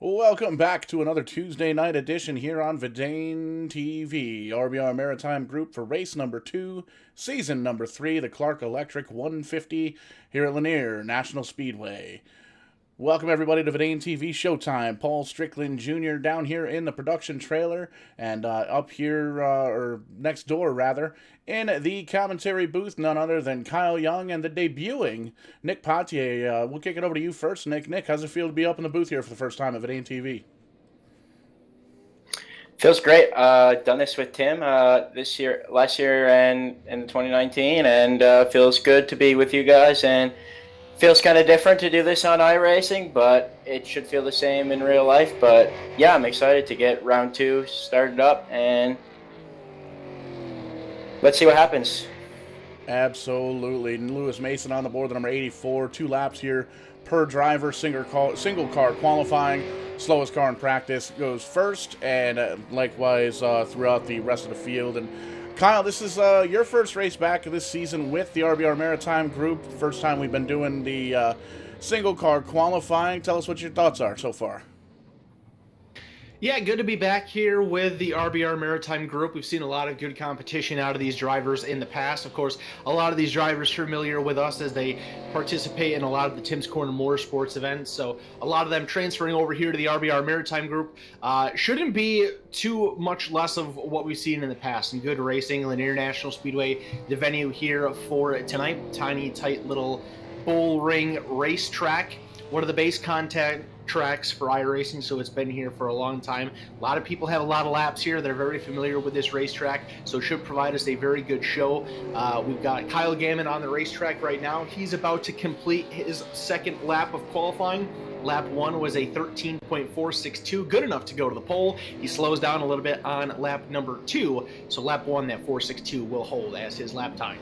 Welcome back to another Tuesday night edition here on Vidane TV. RBR Maritime Group for race number 2, season number 3, the Clark Electric 150 here at Lanier National Speedway. Welcome everybody to Vidane TV Showtime. Paul Strickland Jr. down here in the production trailer, and up here, or next door rather, in the commentary booth, none other than Kyle Young and the debuting Nick Potier. We'll kick it over to you first, Nick. Nick, how's it feel to be up in the booth here for the first time at Vidane TV? Feels great. Done this with Tim last year, and in 2019, and feels good to be with you guys. And feels kind of different to do this on iRacing, but it should feel the same in real life. But yeah, I'm excited to get round 2 started up, and let's see what happens. Absolutely. Lewis Mason on the board, the number 84. 2 laps here per driver, single car qualifying. Slowest car in practice goes first, and likewise throughout the rest of the field. And Kyle, this is your first race back this season with the RBR Maritime Group. First time we've been doing the single car qualifying. Tell us what your thoughts are so far. Yeah, good to be back here with the RBR Maritime Group. We've seen a lot of good competition out of these drivers in the past. Of course, a lot of these drivers familiar with us as they participate in a lot of the Tim's Corner Motorsports events. So a lot of them transferring over here to the RBR Maritime Group. Shouldn't be too much less of what we've seen in the past. Some good racing. Lanier National Speedway, the venue here for tonight. Tiny, tight little bull ring racetrack. One of the base contact tracks for iRacing, so it's been here for a long time. A lot of people have a lot of laps here. They're very familiar with this racetrack, so it should provide us a very good show. We've got Kyle Gammon on the racetrack right now. He's about to complete his second lap of qualifying. Lap 1 was a 13.462, good enough to go to the pole. He slows down a little bit on lap number 2, so lap 1, that 462 will hold as his lap time.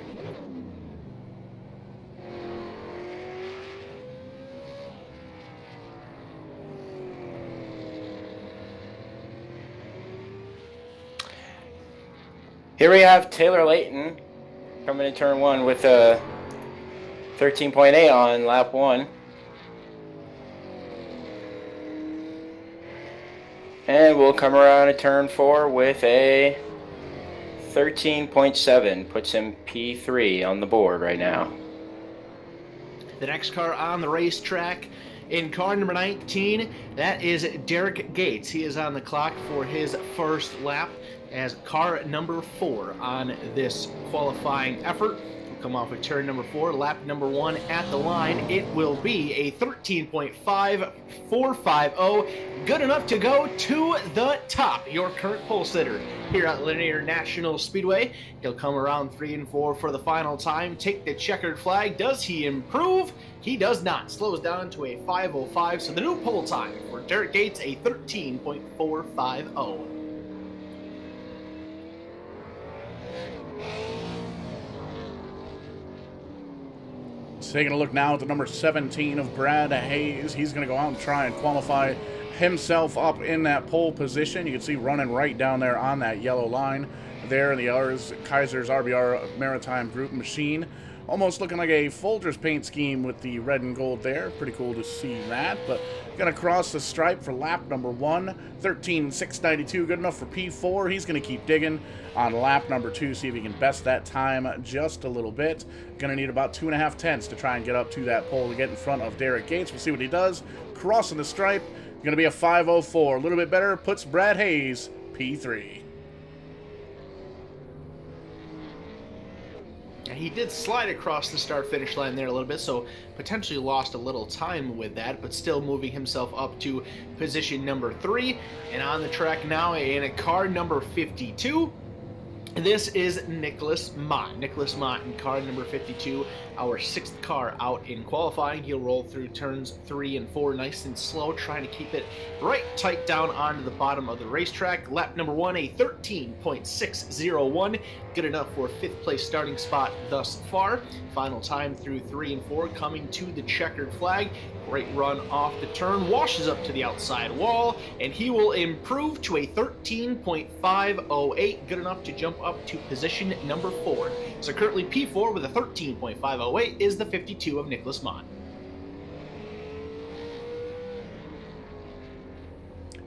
Here we have Taylor Layton coming in turn 1 with a 13.8 on lap 1. And we'll come around to turn 4 with a 13.7. Puts him P3 on the board right now. The next car on the racetrack, in car number 19, that is Derek Gates. He is on the clock for his first lap as car number 4 on this qualifying effort. We'll come off of turn number 4, lap number 1 at the line. It will be a 13.5450, good enough to go to the top. Your current pole sitter here at Lanier National Speedway. He'll come around 3 and 4 for the final time, take the checkered flag. Does he improve? He does not. Slows down to a 5:05, so the new pole time for Derek Gates, a 13.450. Taking a look now at the number 17 of Brad Hayes. He's going to go out and try and qualify himself up in that pole position. You can see running right down there on that yellow line there in the Kaiser's RBR Maritime Group machine. Almost looking like a Folgers paint scheme with the red and gold there. Pretty cool to see that. But going to cross the stripe for lap number 1. 13.692, good enough for P4. He's going to keep digging on lap number 2, see if he can best that time just a little bit. Going to need about 2.5 tenths to try and get up to that pole to get in front of Derek Gates. We'll see what he does. Crossing the stripe, going to be a 5:04. A little bit better, puts Brad Hayes P3. He did slide across the start-finish line there a little bit, so potentially lost a little time with that, but still moving himself up to position number 3. And on the track now in a car number 52, this is Nicholas Mott. Nicholas Mott in car number 52, our 6th car out in qualifying. He'll roll through turns 3 and 4 nice and slow, trying to keep it right tight down onto the bottom of the racetrack. Lap number 1, a 13.601. Good enough for 5th place starting spot thus far. Final time through 3 and 4, coming to the checkered flag. Great run off the turn, washes up to the outside wall, and he will improve to a 13.508, good enough to jump up to position number 4. So currently P4 with a 13.508 is the 52 of Nicholas Mott.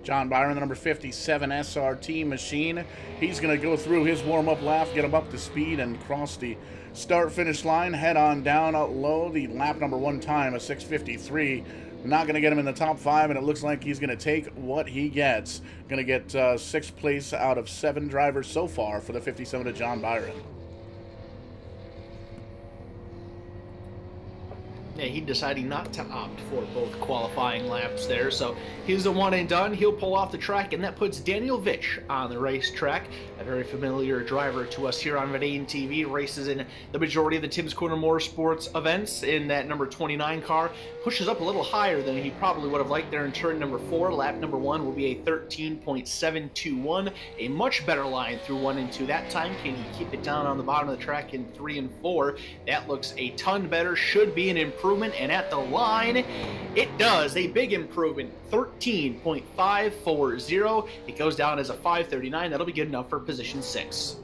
John Byron, the number 57 SRT machine. He's going to go through his warm-up lap, get him up to speed, and cross the start-finish line, head on down low. The lap number 1 time, a 6:53. Not going to get him in the top 5, and it looks like he's going to take what he gets. Going to get 6th place out of 7 drivers so far for the 57 of John Byron. Yeah, he decided not to opt for both qualifying laps there, so he's a one and done. He'll pull off the track, and that puts Daniel Vitch on the racetrack, a very familiar driver to us here on VEIN TV. Races in the majority of the Tim's Corner Motorsports events in that number 29 car. Pushes up a little higher than he probably would have liked there in turn number 4. Lap number 1 will be a 13.721, a much better line through 1 and 2 that time. Can he keep it down on the bottom of the track in 3 and 4? That looks a ton better, should be an improvement. And at the line, it does a big improvement, 13.540. It goes down as a 539. That'll be good enough for position 6.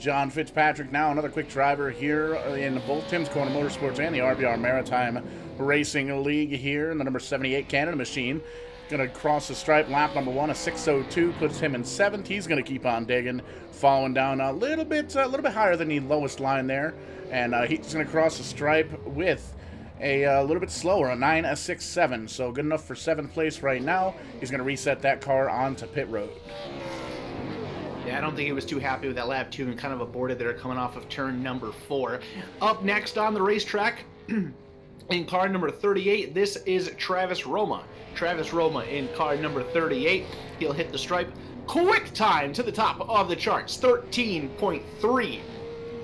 John Fitzpatrick now another quick driver here in both Tim's Corner Motorsports and the RBR Maritime Racing League here in the number 78 Canada machine. Going to cross the stripe, lap number 1, a 6:02, puts him in 7th. He's going to keep on digging, following down a little bit higher than the lowest line there, and he's going to cross the stripe with a little bit slower, a 9.67. So good enough for 7th place right now. He's going to reset that car onto pit road. Yeah, I don't think he was too happy with that lap 2 and kind of aborted there coming off of turn number 4. Up next on the racetrack, in car number 38, this is Travis Roma. Travis Roma in car number 38. He'll hit the stripe. Quick time to the top of the charts. 13.3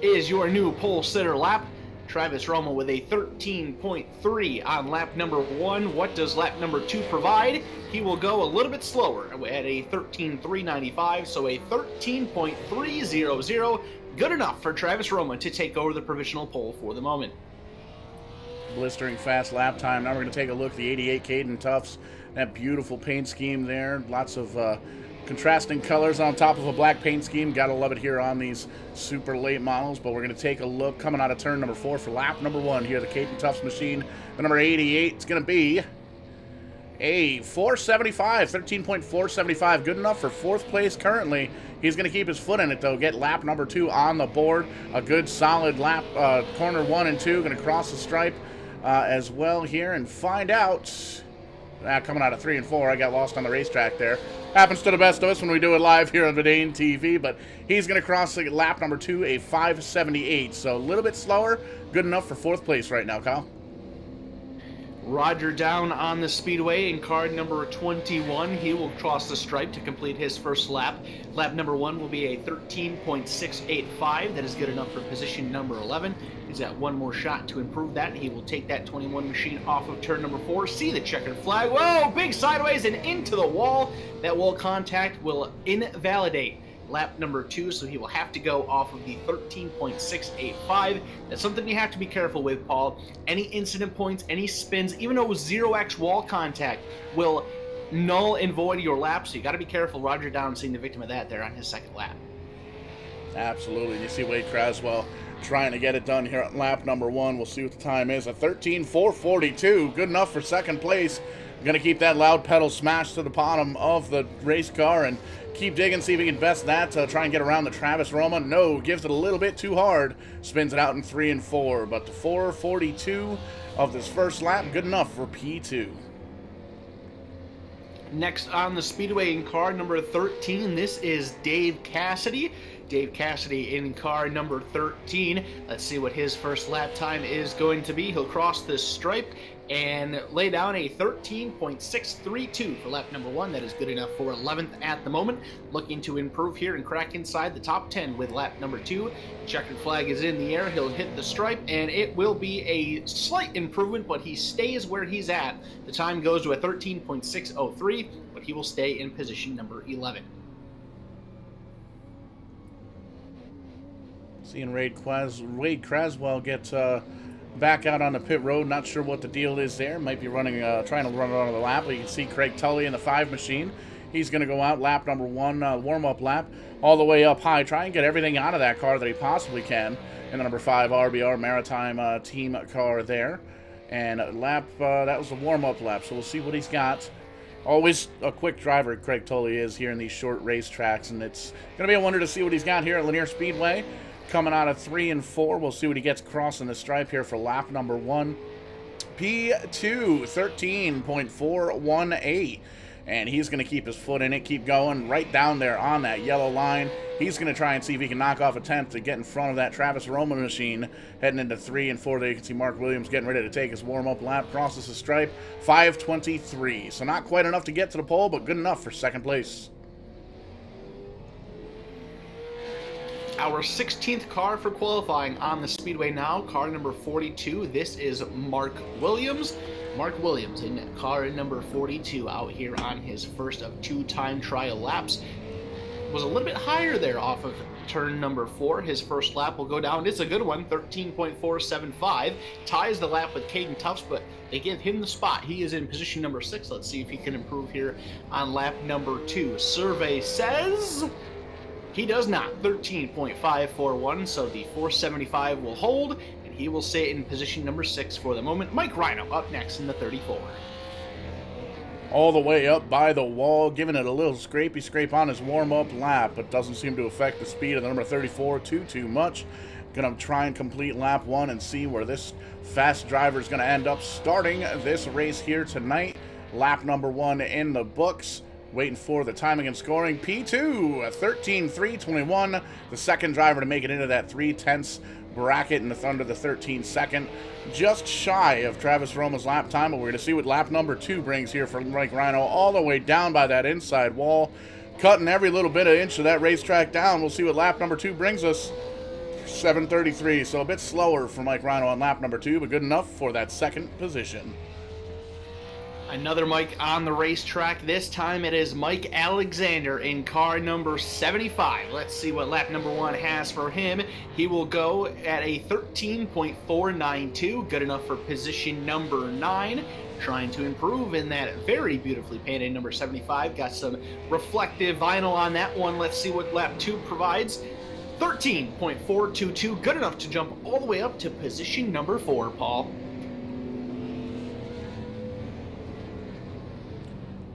is your new pole sitter lap. Travis Roma with a 13.3 on lap number 1. What does lap number 2 provide? He will go a little bit slower at a 13.395, so a 13.300. Good enough for Travis Roma to take over the provisional pole for the moment. Blistering fast lap time. Now we're going to take a look at the 88 Caden Tufts. That beautiful paint scheme there. Lots of contrasting colors on top of a black paint scheme. Gotta love it here on these super late models. But we're going to take a look coming out of turn number 4 for lap number 1 here. The Caden Tufts machine. The number 88 is going to be a 475, 13.475. Good enough for 4th place currently. He's going to keep his foot in it, though. Get lap number 2 on the board. A good solid lap, corner 1 and 2. Going to cross the stripe as well here and find out. Coming out of 3 and 4, I got lost on the racetrack there. Happens to the best of us when we do it live here on VEIN TV, but he's going to cross lap number 2, a 578. So a little bit slower. Good enough for 4th place right now, Kyle. Roger down on the speedway in car number 21. He will cross the stripe to complete his first lap. Lap number 1 will be a 13.685. That is good enough for position number 11. He's got one more shot to improve that. He will take that 21 machine off of turn number 4. See the checkered flag. Whoa, big sideways and into the wall. That wall contact will invalidate lap number 2, so he will have to go off of the 13.685. That's something you have to be careful with, Paul. Any incident points, any spins, even though 0x wall contact will null and void your lap, so you got to be careful. Roger Down seeing the victim of that there on his second lap. Absolutely. You see Wade Craswell trying to get it done here at lap number 1. We'll see what the time is. A 13.442. Good enough for 2nd place. Going to keep that loud pedal smashed to the bottom of the race car and keep digging, see if he can best that to try and get around the Travis Roma. No, gives it a little bit too hard. Spins it out in 3 and 4. But the 4:42 of this first lap, good enough for P2. Next on the speedway in car number 13, this is Dave Cassidy. Dave Cassidy in car number 13. Let's see what his first lap time is going to be. He'll cross this stripe and lay down a 13.632 for lap number 1. That is good enough for 11th at the moment. Looking to improve here and crack inside the top 10 with lap number 2. Checkered flag is in the air. He'll hit the stripe, and it will be a slight improvement, but he stays where he's at. The time goes to a 13.603, but he will stay in position number 11. Seeing Wade Craswell get back out on the pit road. Not sure what the deal is there. Might be running, trying to run it on the lap. But you can see Craig Tully in the 5 machine He's going to go out lap number 1, warm-up lap, all the way up high. Try and get everything out of that car that he possibly can. And the number 5 RBR Maritime team car there. And that was a warm-up lap, so we'll see what he's got. Always a quick driver, Craig Tully is here in these short race tracks, and it's going to be a wonder to see what he's got here at Lanier Speedway. Coming out of 3 and 4, we'll see what he gets crossing the stripe here for lap number 1. P2, 13.418. And he's going to keep his foot in it, keep going right down there on that yellow line. He's going to try and see if he can knock off a 10th to get in front of that Travis Roma machine. Heading into 3 and 4 there, you can see Mark Williams getting ready to take his warm-up lap, crosses the stripe, 5:23. So not quite enough to get to the pole, but good enough for second place. Our 16th car for qualifying on the speedway now, car number 42. This is Mark Williams. Mark Williams in car number 42 out here on his first of 2 time trial laps. Was a little bit higher there off of turn number 4. His first lap will go down. It's a good one, 13.475. Ties the lap with Caden Tufts, but they give him the spot. He is in position number 6. Let's see if he can improve here on lap number 2. Survey says he does not. 13.541, so the 475 will hold, and he will stay in position number 6 for the moment. Mike Rhino up next in the 34. All the way up by the wall, giving it a little scrapey scrape on his warm-up lap, but doesn't seem to affect the speed of the number 34 too much. Gonna try and complete lap 1 and see where this fast driver is gonna end up starting this race here tonight. Lap number 1 in the books. Waiting for the timing and scoring. P2, 13.321. The second driver to make it into that 3/10 bracket in the under the 13 second. Just shy of Travis Roma's lap time, but we're going to see what lap number 2 brings here for Mike Rhino. All the way down by that inside wall. Cutting every little bit of inch of that racetrack down. We'll see what lap number 2 brings us. 7:33, so a bit slower for Mike Rhino on lap number 2, but good enough for that second position. Another Mike on the racetrack. This time it is Mike Alexander in car number 75. Let's see what lap number 1 has for him. He will go at a 13.492. Good enough for position number 9. Trying to improve in that very beautifully painted number 75. Got some reflective vinyl on that one. Let's see what lap 2 provides. 13.422. Good enough to jump all the way up to position number 4, Paul.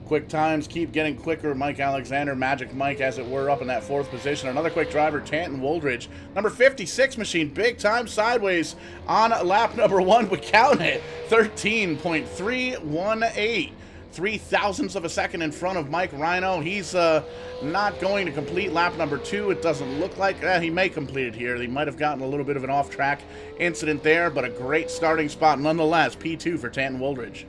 Quick times keep getting quicker. Mike Alexander, Magic Mike, as it were, up in that 4th position. Another quick driver, Tanton Woldridge. Number 56 machine, big time sideways on lap number 1. We count it. 13.318. 0.03 of a second in front of Mike Rhino. He's not going to complete lap number 2. It doesn't look like he may complete it here. He might have gotten a little bit of an off-track incident there, but a great starting spot nonetheless. P2 for Tanton Woldridge.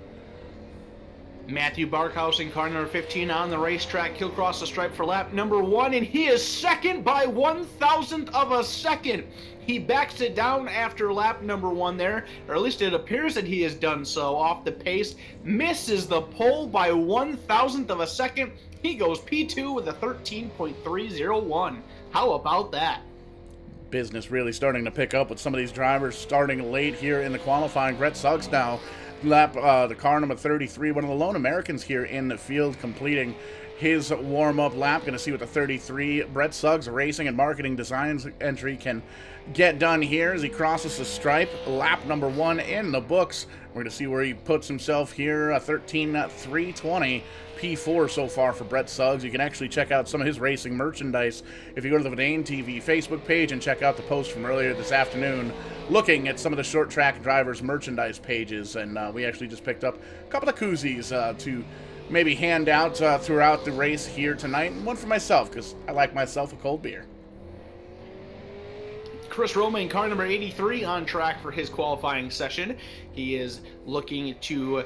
Matthew Barkhouse in car number 15 on the racetrack. He'll cross the stripe for lap number 1, and he is second by 1,000th of a second. He backs it down after lap number 1 there, or at least it appears that he has done so off the pace. Misses the pole by 1,000th of a second. He goes P2 with a 13.301. How about that? Business really starting to pick up with some of these drivers starting late here in the qualifying. Brett Suggs now. The car number 33, one of the lone Americans here in the field, completing his warm-up lap. Going to see what the 33 Brett Suggs Racing and Marketing Designs entry can get done here as he crosses the stripe. Lap number 1 in the books. We're going to see where he puts himself here. 13.320. P4 so far for Brett Suggs. You can actually check out some of his racing merchandise if you go to the Vidane TV Facebook page and check out the post from earlier this afternoon looking at some of the short track drivers merchandise pages, and we actually just picked up a couple of koozies to maybe hand out throughout the race here tonight, and one for myself because I like myself a cold beer. Chris Roma in car number 83 on track for his qualifying session. He is looking to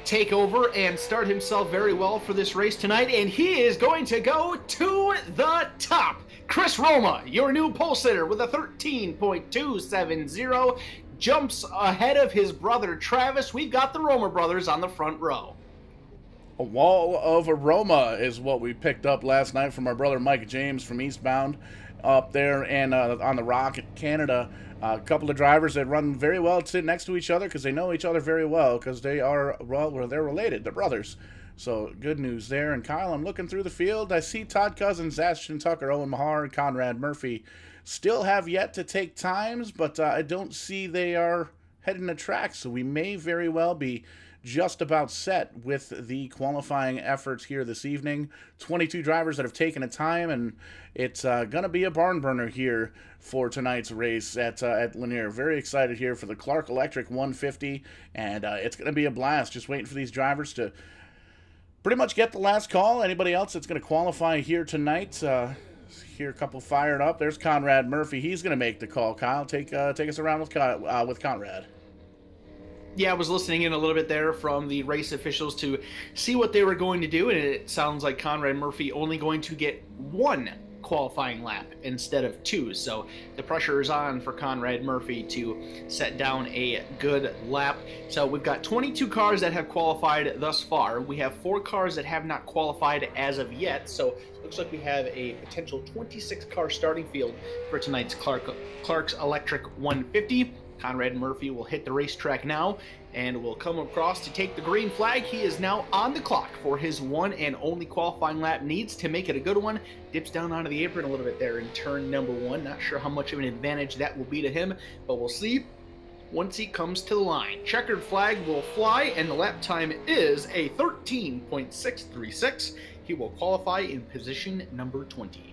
take over and start himself very well for this race tonight, and he is going to go to the top. Chris Roma, your new pole sitter, with a 13.270, jumps ahead of his brother Travis. We've got the Roma brothers on the front row. A wall of Roma is what we picked up last night from our brother Mike James from Eastbound. up there and on the Rock in Canada. A couple of drivers that run very well sit next to each other because they know each other very well because they are, well, they're related. They're brothers. So good news there. And Kyle, I'm looking through the field. I see Todd Cousins, Ashton Tucker, Owen Mahar, and Conrad Murphy still have yet to take times, but I don't see they are heading to track. So we may very well be just about set with the qualifying efforts here this evening. 22 drivers that have taken a time, and it's going to be a barn burner here for tonight's race at Lanier. Very excited here for the Clark Electric 150, and it's going to be a blast. Just waiting for these drivers to pretty much get the last call. Anybody else that's going to qualify here tonight, here a couple fired up. There's Conrad Murphy. He's going to make the call. Kyle, take us around with Conrad. Yeah, I was listening in a little bit there from the race officials to see what they were going to do, and it sounds like Conrad Murphy only going to get one qualifying lap instead of two. So the pressure is on for Conrad Murphy to set down a good lap. So we've got 22 cars that have qualified thus far. We have 4 cars that have not qualified as of yet. So it looks like we have a potential 26 car starting field for tonight's Clark's Electric 150. Conrad Murphy will hit the racetrack now and will come across to take the green flag. He is now on the clock for his one and only qualifying lap. Needs to make it a good one. Dips down onto the apron a little bit there in turn number 1. Not sure how much of an advantage that will be to him, but we'll see once he comes to the line. Checkered flag will fly, and the lap time is a 13.636. He will qualify in position number 20.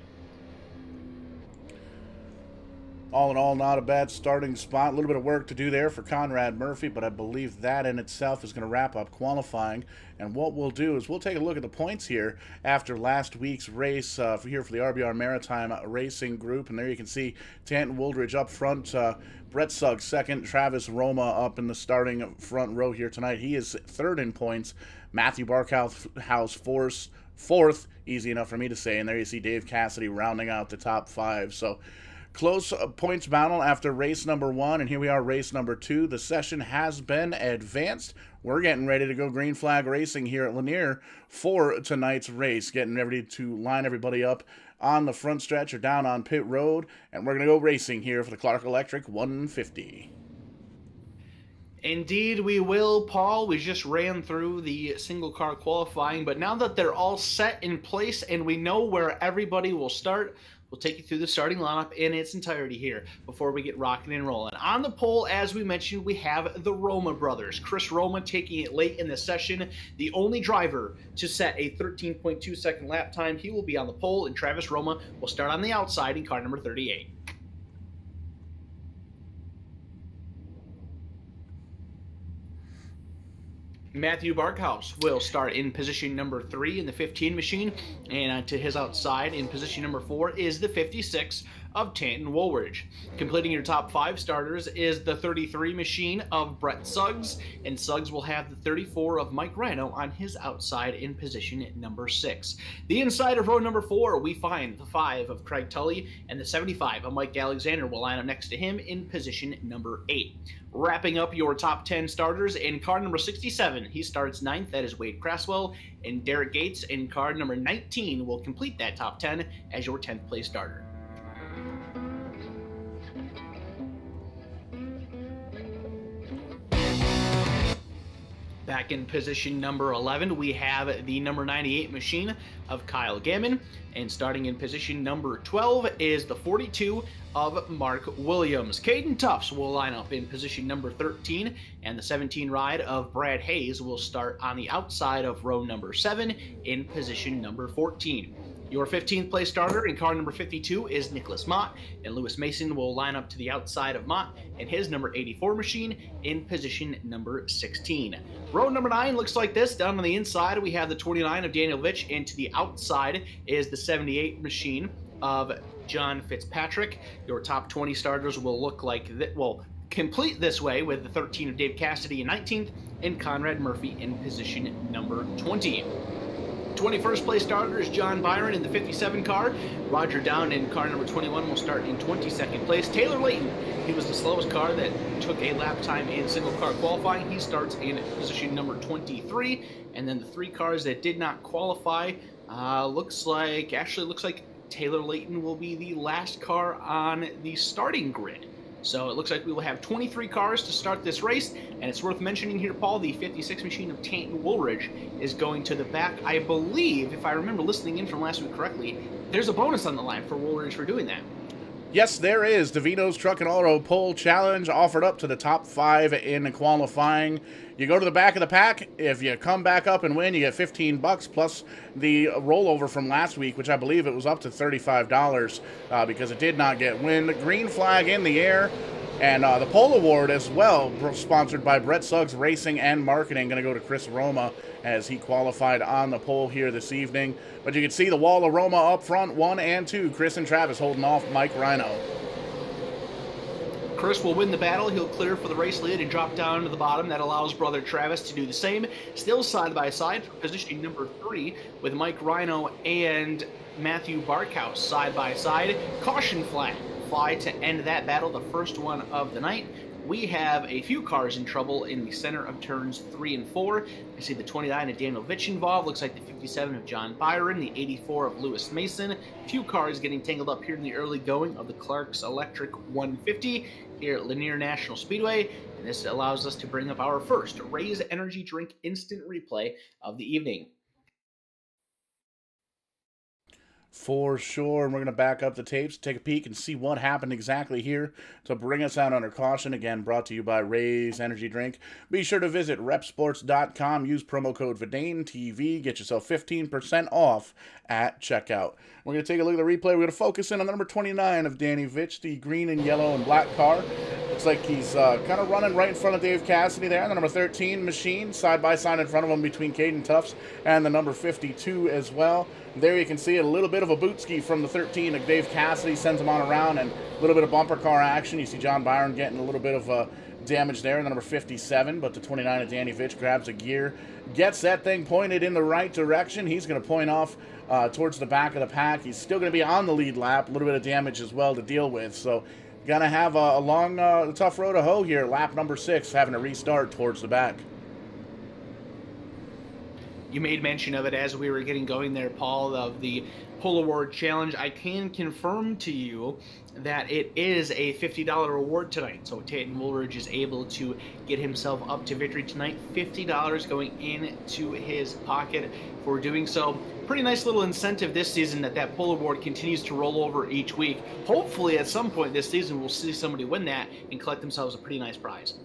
All in all, not a bad starting spot. A little bit of work to do there for Conrad Murphy, but I believe that in itself is going to wrap up qualifying. And what we'll do is we'll take a look at the points here after last week's race here for the RBR Maritime Racing Group. And there you can see Tanton Wooldridge up front, Brett Suggs second, Travis Roma up in the starting front row here tonight. He is third in points. Matthew Barkhouse fourth, easy enough for me to say. And there you see Dave Cassidy rounding out the top 5. So close points battle after race number 1, and here we are, race number 2. The session has been advanced. We're getting ready to go green flag racing here at Lanier for tonight's race. Getting ready to line everybody up on the front stretch or down on pit road, and we're going to go racing here for the Clark Electric 150. Indeed we will, Paul. We just ran through the single car qualifying, but now that they're all set in place and we know where everybody will start, we'll take you through the starting lineup in its entirety here before we get rocking and rolling. On the pole, as we mentioned, we have the Roma brothers. Chris Roma taking it late in the session, the only driver to set a 13.2 second lap time. He will be on the pole, and Travis Roma will start on the outside in car number 38. Matthew Barkhouse will start in position number 3 in the 15 machine, and to his outside in position number 4 is the 56 of Tanton Woolridge. Completing your top 5 starters is the 33 machine of Brett Suggs, and Suggs will have the 34 of Mike Rhino on his outside in position number 6. The inside of row number 4, we find the 5 of Craig Tully, and the 75 of Mike Alexander will line up next to him in position number 8. Wrapping up your top 10 starters in car number 67, he starts 9th, that is Wade Craswell, and Derek Gates in car number 19 will complete that top 10 as your 10th place starter. Back in position number 11, we have the number 98 machine of Kyle Gammon, and starting in position number 12 is the 42 of Mark Williams. Caden Tufts will line up in position number 13, and the 17 ride of Brad Hayes will start on the outside of row number 7 in position number 14. Your 15th place starter in car number 52 is Nicholas Mott, and Lewis Mason will line up to the outside of Mott and his number 84 machine in position number 16. Row number 9 looks like this. Down on the inside, we have the 29 of Daniel Vitch, and to the outside is the 78 machine of John Fitzpatrick. Your top 20 starters will look like that. Well, complete this way with the 13 of Dave Cassidy in 19th and Conrad Murphy in position number 20. 21st place starter is John Byron in the 57 car. Roger Down in car number 21 will start in 22nd place. Taylor Layton, he was the slowest car that took a lap time in single car qualifying. He starts in position number 23. And then the 3 cars that did not qualify looks like Taylor Layton will be the last car on the starting grid. So it looks like we will have 23 cars to start this race, and it's worth mentioning here, Paul, the 56 machine of Tanton Woolridge is going to the back. I believe, if I remember listening in from last week correctly, there's a bonus on the line for Woolridge for doing that. Yes, there is. DeVito's Truck and Auto Pole Challenge offered up to the top 5 in qualifying. You go to the back of the pack. If you come back up and win, you get $15 plus the rollover from last week, which I believe it was up to $35 because it did not get win. Green flag in the air. And the pole award as well, sponsored by Brett Suggs Racing and Marketing, going to go to Chris Roma as he qualified on the pole here this evening. But you can see the wall of Roma up front, 1 and 2. Chris and Travis holding off Mike Rhino. Chris will win the battle. He'll clear for the race lead and drop down to the bottom. That allows brother Travis to do the same. Still side by side, positioning number 3 with Mike Rhino and Matthew Barkhouse side by side. Caution flag fly to end that battle, the first one of the night. We have a few cars in trouble in the center of turns 3 and 4. I see the 29 of Daniel Vitch involved. Looks like the 57 of John Byron, the 84 of Lewis Mason. A few cars getting tangled up here in the early going of the Clark's Electric 150 here at Lanier National Speedway. And this allows us to bring up our first Raise Energy Drink instant replay of the evening. For sure, and we're going to back up the tapes, take a peek, and see what happened exactly here to bring us out under caution. Again, brought to you by Raise Energy Drink. Be sure to visit repsports.com, use promo code VEINOTTE'S, get yourself 15% off at checkout. We're going to take a look at the replay. We're going to focus in on the number 29 of Danny Vitch, the green and yellow and black car. Looks like he's kind of running right in front of Dave Cassidy there. The number 13 machine, side by side in front of him between Caden Tufts and the number 52 as well. There you can see a little bit of a boot ski from the 13 of Dave Cassidy, sends him on around, and a little bit of bumper car action. You see John Byron getting a little bit of damage there in the number 57, but the 29 of Danny Vitch grabs a gear, gets that thing pointed in the right direction. He's going to point off towards the back of the pack. He's still going to be on the lead lap, a little bit of damage as well to deal with. So going to have a long, tough road to hoe here. Lap number 6, having to restart towards the back. You made mention of it as we were getting going there, Paul, of the Pole Award Challenge. I can confirm to you that it is a $50 reward tonight. So Tanton Woolridge is able to get himself up to victory tonight. $50 going into his pocket for doing so. Pretty nice little incentive this season that Pole Award continues to roll over each week. Hopefully at some point this season we'll see somebody win that and collect themselves a pretty nice prize.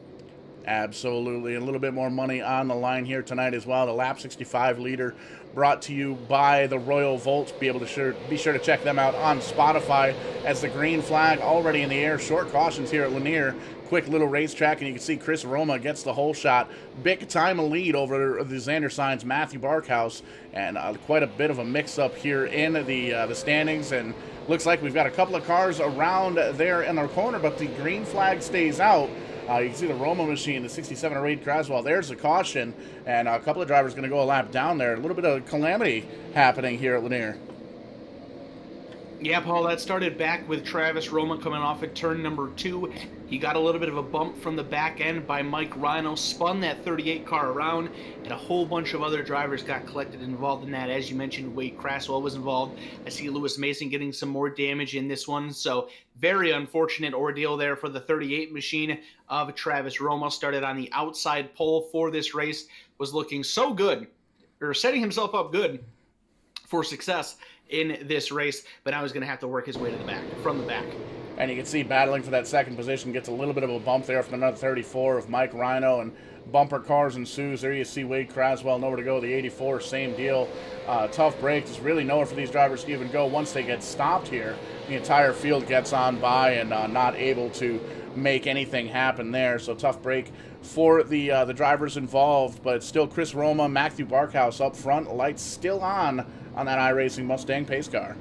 Absolutely. A little bit more money on the line here tonight as well. The Lap 65 leader brought to you by the Royal Volts. Be sure to check them out on Spotify as the green flag already in the air. Short cautions here at Lanier. Quick little racetrack, and you can see Chris Roma gets the whole shot. Big time lead over the Xander Signs Matthew Barkhouse, and quite a bit of a mix-up here in the standings. And looks like we've got a couple of cars around there in our corner, but the green flag stays out. You can see the Roma machine, the 67 of Reed Craswell. There's the caution, and a couple of drivers going to go a lap down there. A little bit of calamity happening here at Lanier. Yeah, Paul, that started back with Travis Roma coming off at turn number 2. He got a little bit of a bump from the back end by Mike Rhino, spun that 38 car around, and a whole bunch of other drivers got collected and involved in that. As you mentioned, Wade Craswell was involved. I see Lewis Mason getting some more damage in this one, so very unfortunate ordeal there for the 38 machine of Travis Roma. Started on the outside pole for this race, was looking so good, or setting himself up good for success in this race, but now he's going to have to work his way to the back, from the back. And you can see battling for that second position, gets a little bit of a bump there from another 34 of Mike Rhino, and bumper cars ensues. There you see Wade Craswell, nowhere to go. The 84, same deal. Tough break. There's really nowhere for these drivers to even go. Once they get stopped here, the entire field gets on by and not able to make anything happen there. So tough break for the drivers involved, but still Chris Roma, Matthew Barkhouse up front, lights still on that iRacing Mustang pace car.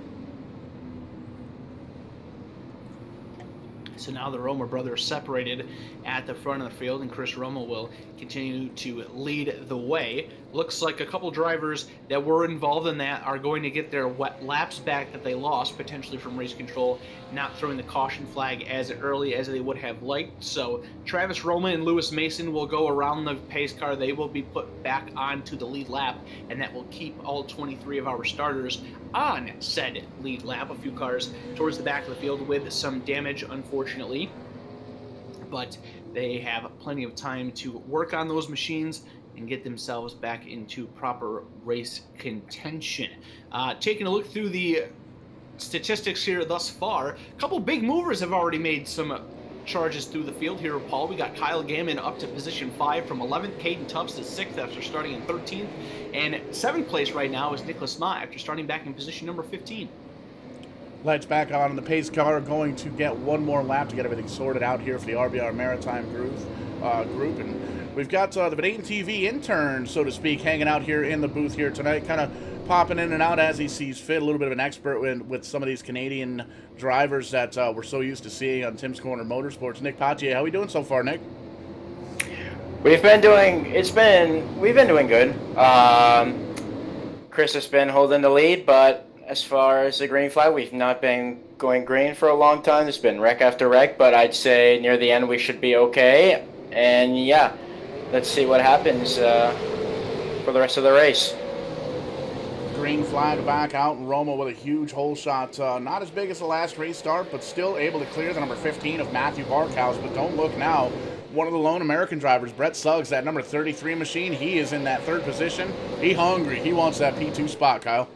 So now the Roma brothers separated at the front of the field, and Chris Roma will continue to lead the way. Looks like a couple drivers that were involved in that are going to get their laps back that they lost, potentially from race control, not throwing the caution flag as early as they would have liked. So Travis Roma and Lewis Mason will go around the pace car. They will be put back onto the lead lap, and that will keep all 23 of our starters on said lead lap. A few cars towards the back of the field with some damage, unfortunately, but they have plenty of time to work on those machines and get themselves back into proper race contention. Taking a look through the statistics here thus far, a couple big movers have already made some charges through the field here, Paul. We got Kyle Gammon up to position 5 from 11th, Caden Tubbs to 6th after starting in 13th, and 7th place right now is Nicholas Mott after starting back in position number 15. Lights back on in the pace car, going to get one more lap to get everything sorted out here for the RBR Maritime group. And we've got the Venane TV intern, so to speak, hanging out here in the booth here tonight, kind of popping in and out as he sees fit. A little bit of an expert with some of these Canadian drivers that we're so used to seeing on Tim's Corner Motorsports. Nick Potier, how we doing so far, Nick? We've been doing good. Chris has been holding the lead, but as far as the green flag, we've not been going green for a long time. There's been wreck after wreck, but I'd say near the end we should be okay. And yeah, let's see what happens for the rest of the race. Green flag back out, and Roma with a huge hole shot. Not as big as the last race start, but still able to clear the number 15 of Matthew Barkhouse. But don't look now. One of the lone American drivers, Brett Suggs, that number 33 machine, he is in that third position. He hungry. He wants that P2 spot, Kyle.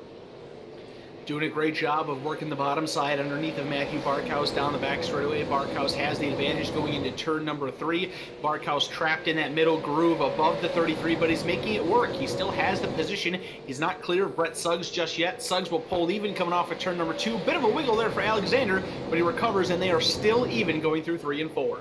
Doing a great job of working the bottom side underneath of Matthew Barkhouse down the back straightaway. Barkhouse has the advantage going into turn number 3. Barkhouse trapped in that middle groove above the 33, but he's making it work. He still has the position. He's not clear of Brett Suggs just yet. Suggs will pull even coming off of turn number 2. Bit of a wiggle there for Alexander, but he recovers, and they are still even going through 3 and 4.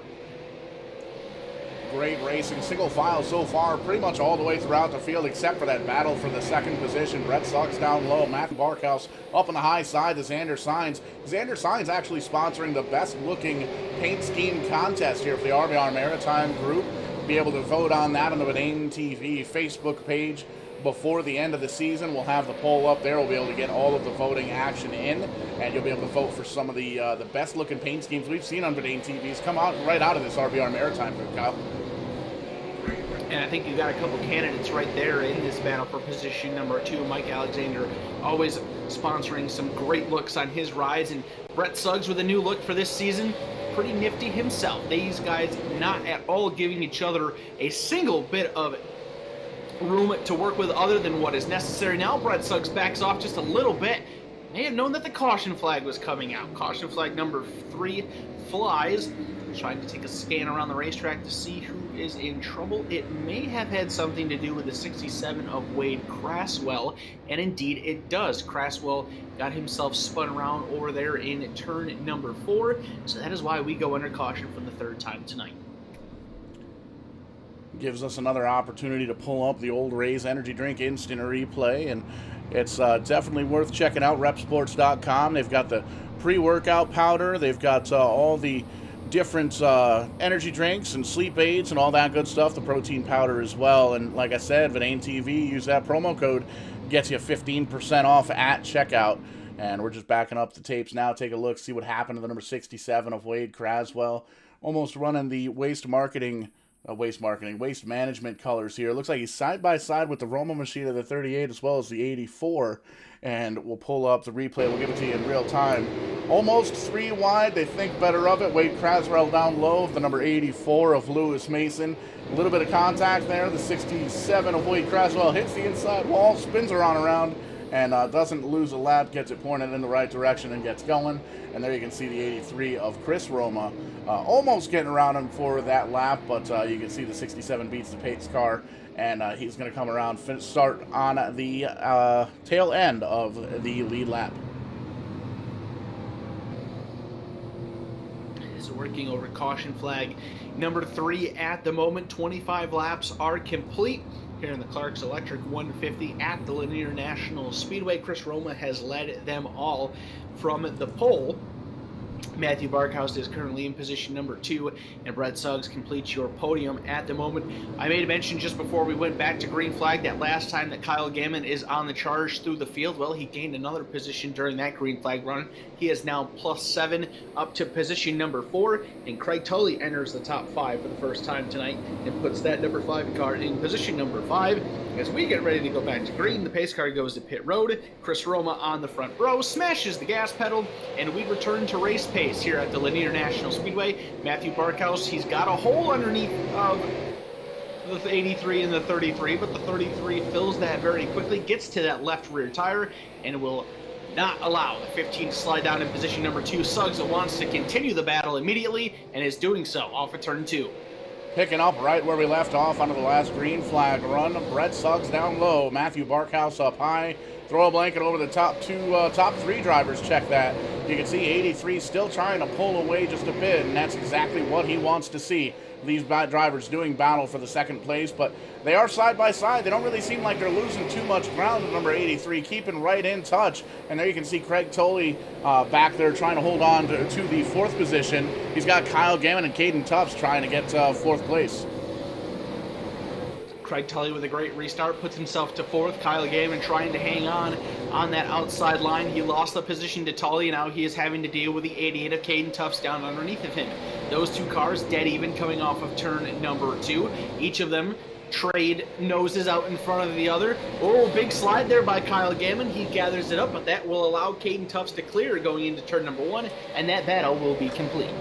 Great racing, single file so far, pretty much all the way throughout the field, except for that battle for the second position. Brett Suggs down low, Matthew Barkhouse up on the high side to Xander Sainz. Xander Sainz actually sponsoring the best looking paint scheme contest here for the RBR Maritime group. Be able to vote on that on the Venane TV Facebook page before the end of the season. We'll have the poll up there. We'll be able to get all of the voting action in, and you'll be able to vote for some of the best looking paint schemes we've seen on Venane TVs come out right out of this RBR Maritime group, Kyle. And I think you got a couple candidates right there in this battle for position number 2. Mike Alexander always sponsoring some great looks on his rides, and Brett Suggs with a new look for this season. Pretty nifty himself. These guys not at all giving each other a single bit of room to work with other than what is necessary. Now Brett Suggs backs off just a little bit. May have known that the caution flag was coming out. Caution flag number 3 flies. Trying to take a scan around the racetrack to see who is in trouble. It may have had something to do with the 67 of Wade Craswell, and indeed it does. Craswell got himself spun around over there in turn number 4, so that is why we go under caution for the 3rd time tonight. Gives us another opportunity to pull up the old Rays energy drink instant replay, and it's definitely worth checking out. repsports.com. They've got the pre-workout powder. They've got all the different energy drinks and sleep aids and all that good stuff, the protein powder as well. And like I said, Venane TV, use that promo code, gets you 15% off at checkout. And we're just backing up the tapes now. Take a look, see what happened to the number 67 of Wade Craswell. Almost running the waste management colors here. It looks like he's side by side with the Roma machine of the 38 as well as the 84. And we'll pull up the replay. We'll give it to you in real time. Almost 3 wide. They think better of it. Wade Craswell down low. The number 84 of Lewis Mason. A little bit of contact there. The 67 of Wade Craswell hits the inside wall, spins around, and doesn't lose a lap. Gets it pointed in the right direction and gets going. And there you can see the 83 of Chris Roma almost getting around him for that lap, but you can see the 67 beats the pace car. And he's going to come around, start on the tail end of the lead lap. Is working over caution flag number 3 at the moment. 25 laps are complete here in the Clark's Electric 150 at the Lanier National Speedway. Chris Roma has led them all from the pole. Matthew Barkhouse is currently in position number 2, and Brett Suggs completes your podium at the moment. I made a mention just before we went back to green flag that last time that Kyle Gammon is on the charge through the field, well, he gained another position during that green flag run. He is now +7 up to position number 4, and Craig Tully enters the top 5 for the first time tonight and puts that number 5 car in position number 5. As we get ready to go back to green, the pace car goes to pit road. Chris Roma on the front row smashes the gas pedal, and we return to race pace here at the Lanier National Speedway. Matthew Barkhouse, he's got a hole underneath of the 83 and the 33, but the 33 fills that very quickly, gets to that left rear tire, and will not allow the 15 to slide down in position number 2. Suggs wants to continue the battle immediately, and is doing so off of turn 2. Picking up right where we left off onto the last green flag run. Brett Suggs down low. Matthew Barkhouse up high. Throw a blanket over the top 3 drivers. Check that. You can see 83 still trying to pull away just a bit, and that's exactly what he wants to see. These drivers doing battle for the second place, but they are side by side. They don't really seem like they're losing too much ground with number 83, keeping right in touch. And there you can see Craig Tully back there trying to hold on to the 4th position. He's got Kyle Gammon and Caden Tufts trying to get 4th place. Craig Tully with a great restart puts himself to 4th. Kyle Gammon trying to hang on that outside line. He lost the position to Tully, and now he is having to deal with the 88 of Caden Tufts down underneath of him. Those 2 cars dead even coming off of turn number 2. Each of them trade noses out in front of the other. Oh, big slide there by Kyle Gammon. He gathers it up, but that will allow Caden Tufts to clear going into turn number 1, and that battle will be complete.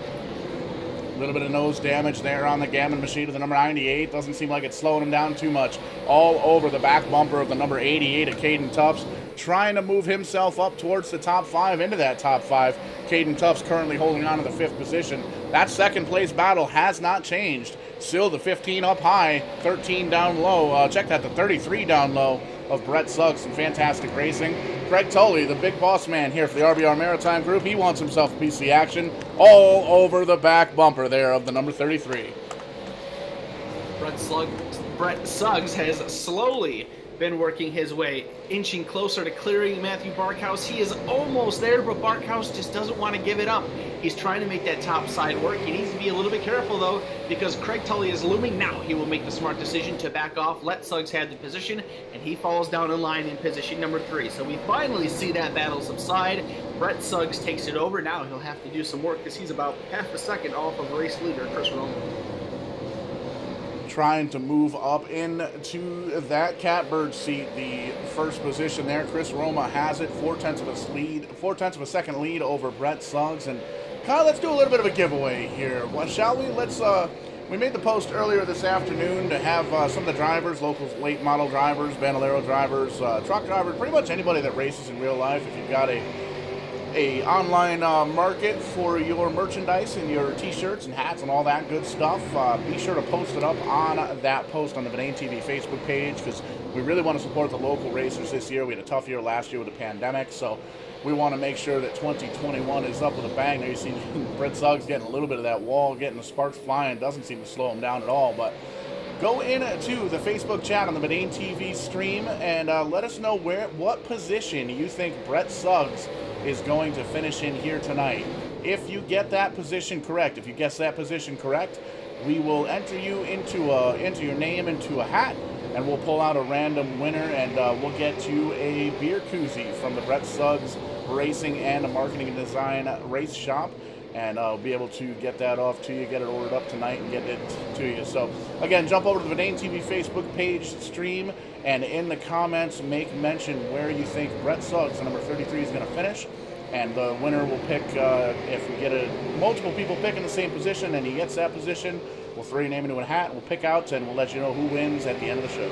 A little bit of nose damage there on the Gammon machine to the number 98. Doesn't seem like it's slowing him down too much. All over the back bumper of the number 88 of Caden Tufts, trying to move himself up towards the top 5, into that top 5. Caden Tufts currently holding on to the 5th position. That second place battle has not changed. Still the 15 up high, 13 down low. Check that, the 33 down low of Brett Suggs. Some fantastic racing. Craig Tully, the big boss man here for the RBR Maritime Group, he wants himself a piece of the action all over the back bumper there of the number 33. Brett Suggs has slowly been working his way, inching closer to clearing Matthew Barkhouse. He is almost there, but Barkhouse just doesn't want to give it up. He's trying to make that top side work. He needs to be a little bit careful, though, because Craig Tully is looming. Now he will make the smart decision to back off, let Suggs have the position, and he falls down in line in position number 3. So we finally see that battle subside. Brett Suggs takes it over. Now he'll have to do some work because he's about half a second off of race leader Chris Roma. Trying to move up into that catbird seat, the 1st position there. Chris Roma has it, 4/10 of a second lead over Brett Suggs. And Kyle, let's do a little bit of a giveaway here. Well, shall we? We made the post earlier this afternoon to have some of the drivers, local late model drivers, Bandolero drivers, truck drivers, pretty much anybody that races in real life. If you've got a online market for your merchandise and your t-shirts and hats and all that good stuff, be sure to post it up on that post on the VEIN TV Facebook page, because we really want to support the local racers this year. We had a tough year last year with the pandemic, so we want to make sure that 2021 is up with a bang. There you see Brett Suggs getting a little bit of that wall, getting the sparks flying. Doesn't seem to slow him down at all, but go into the Facebook chat on the VEIN TV stream and let us know what position you think Brett Suggs is going to finish in here tonight. If you get that position correct, if you guess that position correct, we will enter you into your name into a hat, and we'll pull out a random winner, and we'll get you a beer koozie from the Brett Suggs Racing and Marketing and Design Race Shop. And I'll be able to get that off to you, get it ordered up tonight, and get it to you. So, again, jump over to the VEIN TV Facebook page, stream, and in the comments, make mention where you think Brett Suggs, the number 33, is going to finish. And the winner will pick, if we get multiple people picking the same position and he gets that position, we'll throw your name into a hat, we'll pick out, and we'll let you know who wins at the end of the show.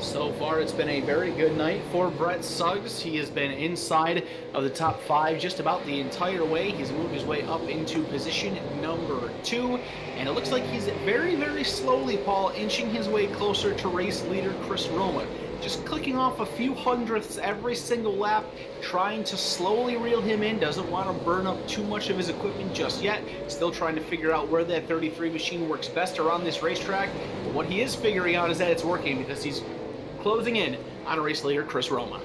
So far, it's been a very good night for Brett Suggs. He has been inside of the top 5 just about the entire way. He's moved his way up into position number 2, and it looks like he's very, very slowly, Paul, inching his way closer to race leader Chris Roma. Just clicking off a few hundredths every single lap, trying to slowly reel him in. Doesn't want to burn up too much of his equipment just yet. Still trying to figure out where that 33 machine works best around this racetrack. But what he is figuring out is that it's working, because he's closing in on race leader Chris Roma.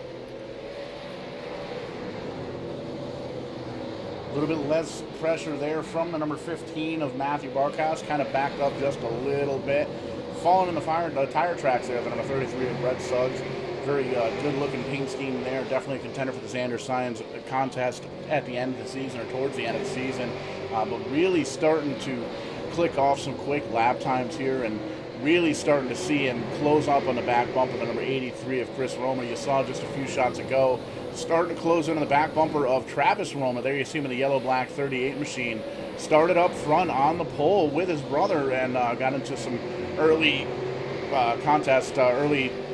A little bit less pressure there from the number 15 of Matthew Barkhouse, kind of backed up just a little bit. Falling in the tire tracks there, the number 33 of Brett Suggs. Very good-looking paint scheme there. Definitely a contender for the Xander Science contest at the end of the season or towards the end of the season. But really starting to click off some quick lap times here and really starting to see him close up on the back bumper, the number 83 of Chris Roma. You saw just a few shots ago. Starting to close in on the back bumper of Travis Roma. There you see him in the yellow-black 38 machine. Started up front on the pole with his brother and got into some early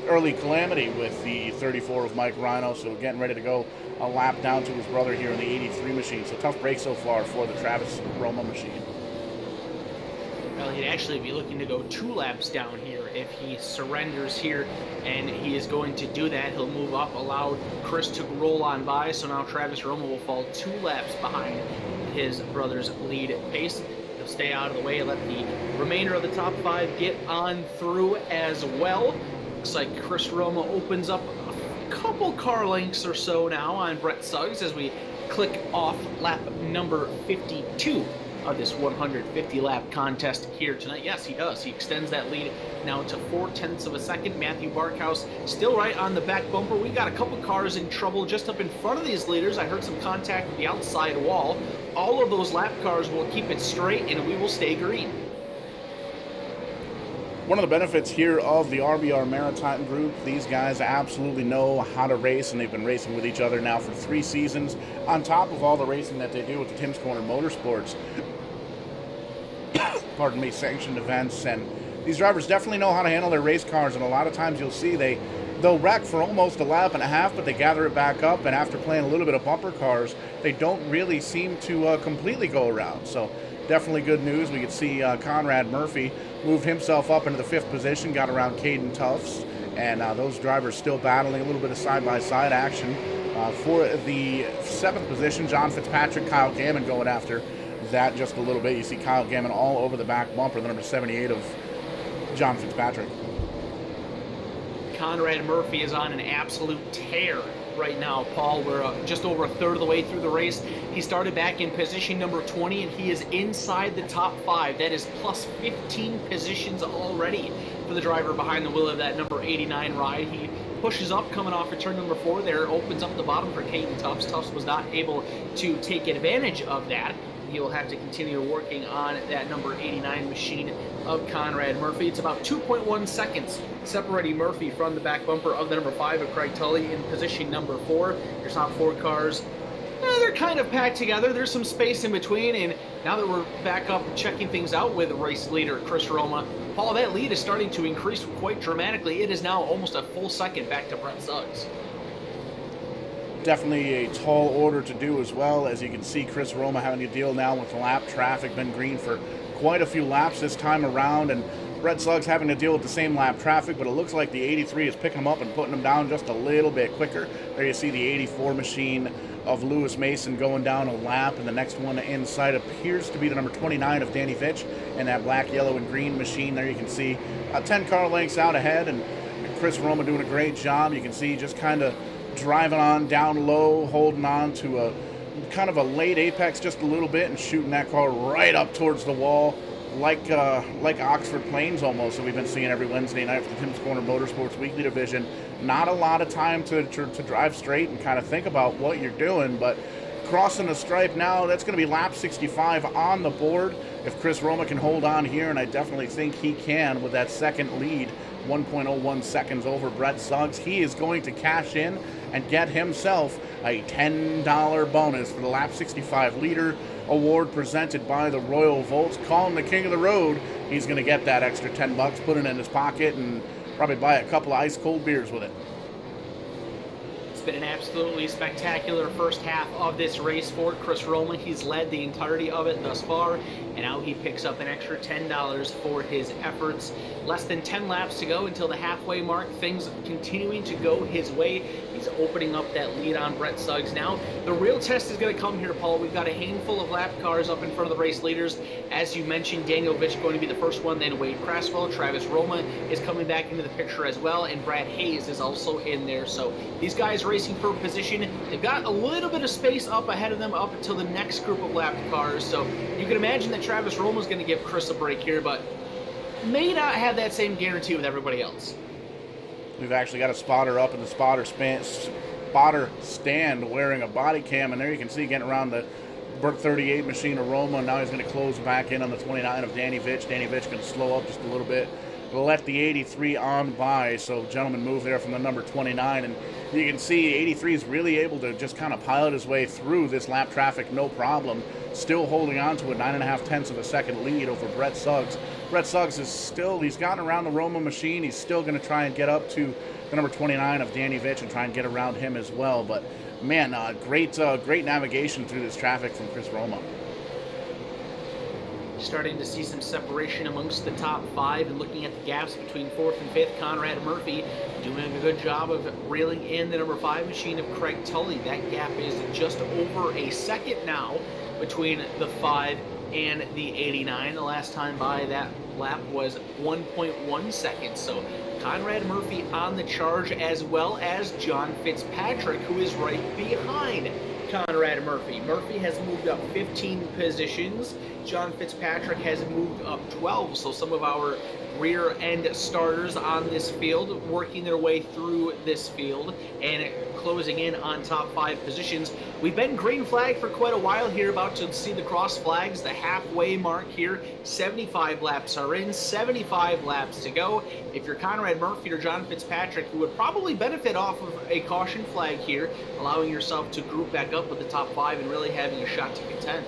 early calamity with the 34 of Mike Rhino, so getting ready to go a lap down to his brother here in the 83 machine. So tough break so far for the Travis Roma machine. Well, he'd actually be looking to go 2 laps down here if he surrenders here, and he is going to do that. He'll move up, allow Chris to roll on by, so now Travis Roma will fall 2 laps behind his brother's lead pace. He'll stay out of the way and let the remainder of the top 5 get on through as well. Looks like Chris Roma opens up a couple car lengths or so now on Brett Suggs as we click off lap number 52 of this 150 lap contest here tonight. Yes, he does. He extends that lead now to 0.4 of a second. Matthew Barkhouse still right on the back bumper. We got a couple cars in trouble just up in front of these leaders. I heard some contact with the outside wall. All of those lap cars will keep it straight and we will stay green. One of the benefits here of the RBR Maritime group, these guys absolutely know how to race, and they've been racing with each other now for 3 seasons, on top of all the racing that they do with the Tim's Corner Motorsports, pardon me, sanctioned events. And these drivers definitely know how to handle their race cars, and a lot of times you'll see they'll wreck for almost a lap and a half, but they gather it back up, and after playing a little bit of bumper cars, they don't really seem to completely go around. So definitely good news. We could see Conrad Murphy moved himself up into the 5th position, got around Caden Tufts, and those drivers still battling a little bit of side-by-side action. For the 7th position, John Fitzpatrick, Kyle Gammon going after that just a little bit. You see Kyle Gammon all over the back bumper, the number 78 of John Fitzpatrick. Conrad Murphy is on an absolute tear right now, Paul. We're just over a third of the way through the race. He started back in position number 20, and he is inside the top 5. That is plus 15 positions already for the driver behind the wheel of that number 89 ride. He pushes up coming off of turn number 4 there, opens up the bottom for Caden Tufts. Tufts was not able to take advantage of that. He'll have to continue working on that number 89 machine of Conrad Murphy. It's about 2.1 seconds separating Murphy from the back bumper of the number 5 of Craig Tully in position number 4. Your top 4 cars, they're kind of packed together. There's some space in between, and now that we're back up checking things out with race leader Chris Roma, Paul, that lead is starting to increase quite dramatically. It is now almost a full second back to Brett Suggs. Definitely a tall order to do as well. As you can see, Chris Roma having to deal now with lap traffic, been green for quite a few laps this time around, and Brett Suggs having to deal with the same lap traffic, but it looks like the 83 is picking him up and putting him down just a little bit quicker. There you see the 84 machine of Lewis Mason going down a lap, and the next one inside appears to be the number 29 of Danny Fitch, and that black, yellow, and green machine there you can see 10 car lengths out ahead, and Chris Roma doing a great job. You can see just kind of driving on down low, holding on to a kind of a late apex just a little bit and shooting that car right up towards the wall like Oxford Plains almost that we've been seeing every Wednesday night for the Tim's Corner Motorsports Weekly Division. Not a lot of time to drive straight and kind of think about what you're doing, but crossing the stripe now, that's going to be lap 65 on the board if Chris Roma can hold on here, and I definitely think he can with that second lead, 1.01 seconds over Brett Suggs. He is going to cash in and get himself a $10 bonus for the lap 65 leader award presented by the Royal Volts. Call him the king of the road. He's going to get that extra 10 bucks, put it in his pocket, and probably buy a couple of ice cold beers with it. It's been an absolutely spectacular first half of this race for Chris Roma. He's led the entirety of it thus far, and now he picks up an extra $10 for his efforts. Less than 10 laps to go until the halfway mark. Things continuing to go his way. He's opening up that lead on Brett Suggs now. The real test is going to come here, Paul. We've got a handful of lap cars up in front of the race leaders. As you mentioned, Daniel Vitch going to be the first one, then Wade Craswell. Travis Roma is coming back into the picture as well, and Brad Hayes is also in there. So these guys racing for position. They've got a little bit of space up ahead of them up until the next group of lapped cars, so you can imagine that Travis Roma is going to give Chris a break here, but may not have that same guarantee with everybody else. We've actually got a spotter up in the spotter stand wearing a body cam, and there you can see getting around the 38 machine of Roma. Now he's going to close back in on the 29 of Danny Vitch. Danny Vitch going to slow up just a little bit, let the 83 on by, so gentleman move there from the number 29, and you can see 83 is really able to just kind of pilot his way through this lap traffic no problem, still holding on to a 9.5 tenths of a second lead over Brett Suggs. Brett Suggs is still, he's gotten around the Roma machine. He's still going to try and get up to the number 29 of Danny Vitch and try and get around him as well. But, man, great navigation through this traffic from Chris Roma. Starting to see some separation amongst the top 5 and looking at the gaps between 4th and 5th. Conrad Murphy doing a good job of reeling in the number 5 machine of Craig Tully. That gap is just over a second now between the 5 and the 89. The last time by that lap was 1.1 seconds. So Conrad Murphy on the charge, as well as John Fitzpatrick, who is right behind Conrad Murphy. Murphy has moved up 15 positions. John Fitzpatrick has moved up 12. So some of our rear end starters on this field working their way through this field and closing in on top 5 positions. We've been green flag for quite a while here, about to see the cross flags, the halfway mark here. 75 laps are in, 75 laps to go. If you're Conrad Murphy or John Fitzpatrick, you would probably benefit off of a caution flag here, allowing yourself to group back up with the top 5 and really having a shot to contend.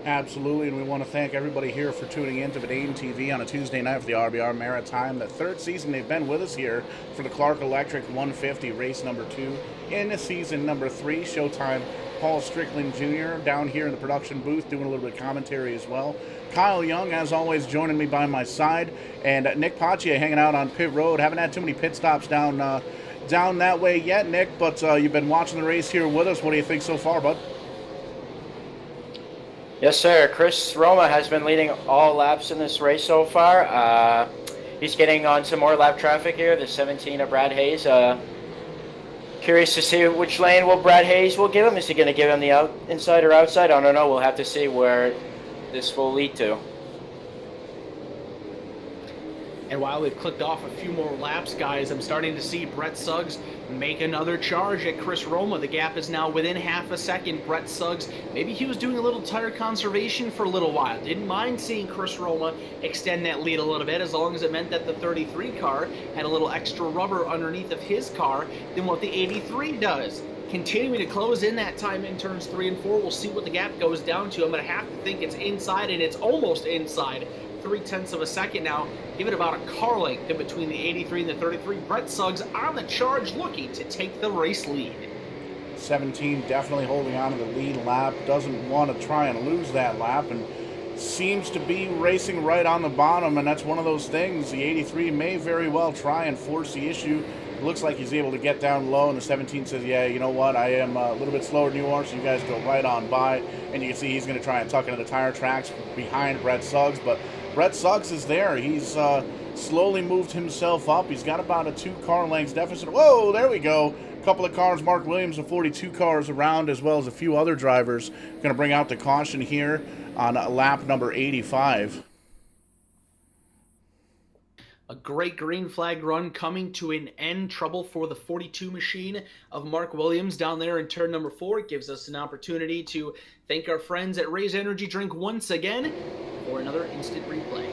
Absolutely, and we want to thank everybody here for tuning in to Vidane TV on a Tuesday night for the RBR Maritime. The 3rd season they've been with us here for the Clark Electric 150 race number 2 in season number 3. Showtime Paul Strickland Jr. down here in the production booth doing a little bit of commentary as well. Kyle Young, as always, joining me by my side, and Nick Paccia hanging out on pit road. Haven't had too many pit stops down that way yet, Nick, but you've been watching the race here with us. What do you think so far, bud? Yes, sir. Chris Roma has been leading all laps in this race so far. He's getting on some more lap traffic here, the 17 of Brad Hayes. Curious to see which lane Brad Hayes will give him. Is he going to give him the inside or outside? I don't know. We'll have to see where this will lead to. And while we've clicked off a few more laps, guys, I'm starting to see Brett Suggs make another charge at Chris Roma. The gap is now within half a second. Brett Suggs, maybe he was doing a little tire conservation for a little while. Didn't mind seeing Chris Roma extend that lead a little bit, as long as it meant that the 33 car had a little extra rubber underneath of his car than what the 83 does. Continuing to close in that time in turns 3 and 4. We'll see what the gap goes down to. I'm going to have to think it's inside, and it's almost inside. 0.3 of a second now. Give it about a car length in between the 83 and the 33. Brett Suggs on the charge, looking to take the race lead. 17 definitely holding on to the lead lap. Doesn't want to try and lose that lap, and seems to be racing right on the bottom, and that's one of those things. The 83 may very well try and force the issue. Looks like he's able to get down low, and the 17 says, yeah, you know what, I am a little bit slower than you are, so you guys go right on by. And you can see he's going to try and tuck into the tire tracks behind Brett Suggs, but Brett Suggs is there. He's slowly moved himself up. He's got about a 2-car lengths deficit. Whoa, there we go. A couple of cars, Mark Williams of 42 cars around, as well as a few other drivers. Going to bring out the caution here on lap number 85. A great green flag run coming to an end. Trouble for the 42 machine of Mark Williams down there in turn number 4. It gives us an opportunity to thank our friends at Ray's Energy Drink once again for another instant replay.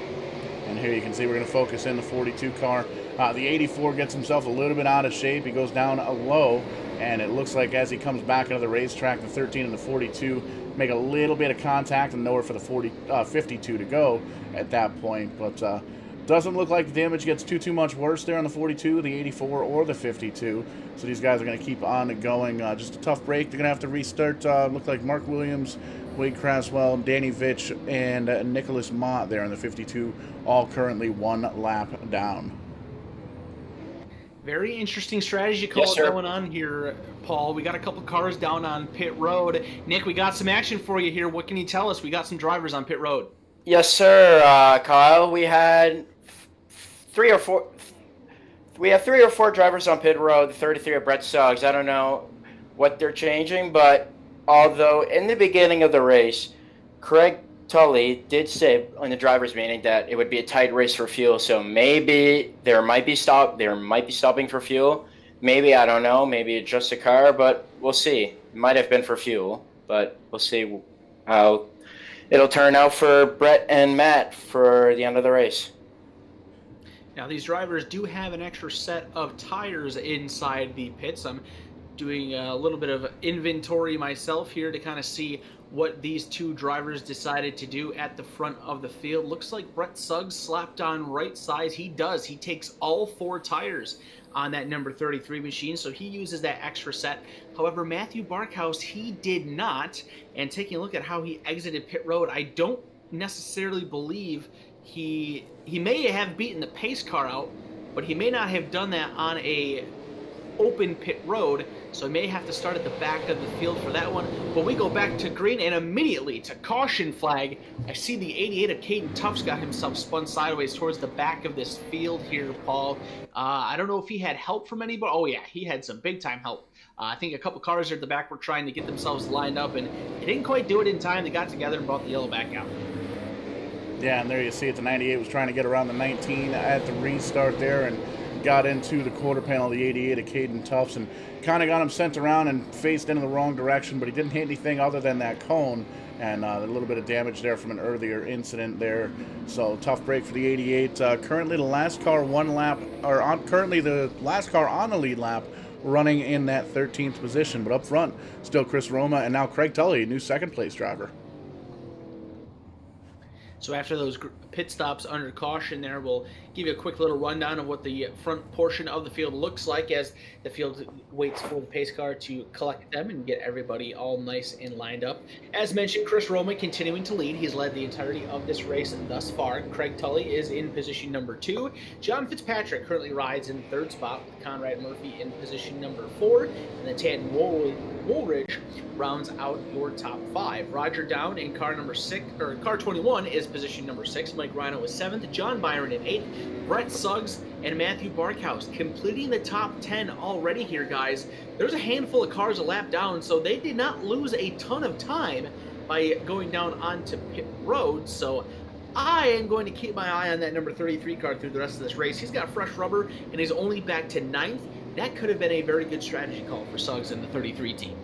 And here you can see we're going to focus in the 42 car. The 84 gets himself a little bit out of shape. He goes down a low, and it looks like as he comes back into the racetrack, the 13 and the 42 make a little bit of contact, and nowhere for the 52 to go at that point. But doesn't look like the damage gets too much worse there on the 42, the 84, or the 52. So these guys are going to keep on going. Just a tough break. They're going to have to restart. Look like Mark Williams, Wade Craswell, Danny Vitch, and Nicholas Mott there in the 52, all currently 1 lap down. Very interesting strategy call going on here, Paul. We got a couple cars down on pit road. Nick, we got some action for you here. What can you tell us? We got some drivers on pit road. Yes, sir, Kyle. We had we have 3 or 4 drivers on pit road. The 33 are Brett Suggs. I don't know what they're changing, but although in the beginning of the race, Craig Tully did say in the drivers' meeting that it would be a tight race for fuel. So maybe there might be stopping for fuel. Maybe, I don't know. Maybe it's just a car, but we'll see. It might have been for fuel, but we'll see how it'll turn out for Brett and Matt for the end of the race. Now, these drivers do have an extra set of tires inside the pits. I'm doing a little bit of inventory myself here to kind of see what these two drivers decided to do at the front of the field. Looks like Brett Suggs slapped on right size. He does. He takes all 4 tires on that number 33 machine, so he uses that extra set. However, Matthew Barkhouse, he did not. And taking a look at how he exited pit road, I don't necessarily believe he may have beaten the pace car out, but he may not have done that on a open pit road, so he may have to start at the back of the field for that one. But we go back to green and immediately to caution flag. I see the 88 of Caden Tufts got himself spun sideways towards the back of this field here, Paul. I don't know if he had help from anybody. Oh yeah, he had some big time help. I think a couple cars at the back were trying to get themselves lined up, and they didn't quite do it in time. They got together and brought the yellow back out. Yeah, and there you see it. The 98 was trying to get around the 19 at the restart there and got into the quarter panel of the 88 of Caden Tufts and kind of got him sent around and faced into the wrong direction, but he didn't hit anything other than that cone, and a little bit of damage there from an earlier incident there. So tough break for the 88. Currently the last car currently the last car on the lead lap running in that 13th position, but up front still Chris Roma and now Craig Tully, new second place driver. So after those pit stops under caution there, we'll give you a quick little rundown of what the front portion of the field looks like as the field waits for the pace car to collect them and get everybody all nice and lined up. As mentioned, Chris Roma continuing to lead. He's led the entirety of this race thus far. Craig Tully is in position number 2. John Fitzpatrick currently rides in 3rd spot with Conrad Murphy in position number 4. And then Tad Woolridge rounds out your top 5. Roger Down in car 21 is position number 6. Mike Rhino is 7th. John Byron in 8th. Brett Suggs and Matthew Barkhouse completing the top 10 already here, guys. There's a handful of cars a lap down, so they did not lose a ton of time by going down onto pit road. So I am going to keep my eye on that number 33 car through the rest of this race. He's got fresh rubber and he's only back to 9th. That could have been a very good strategy call for Suggs and the 33 team.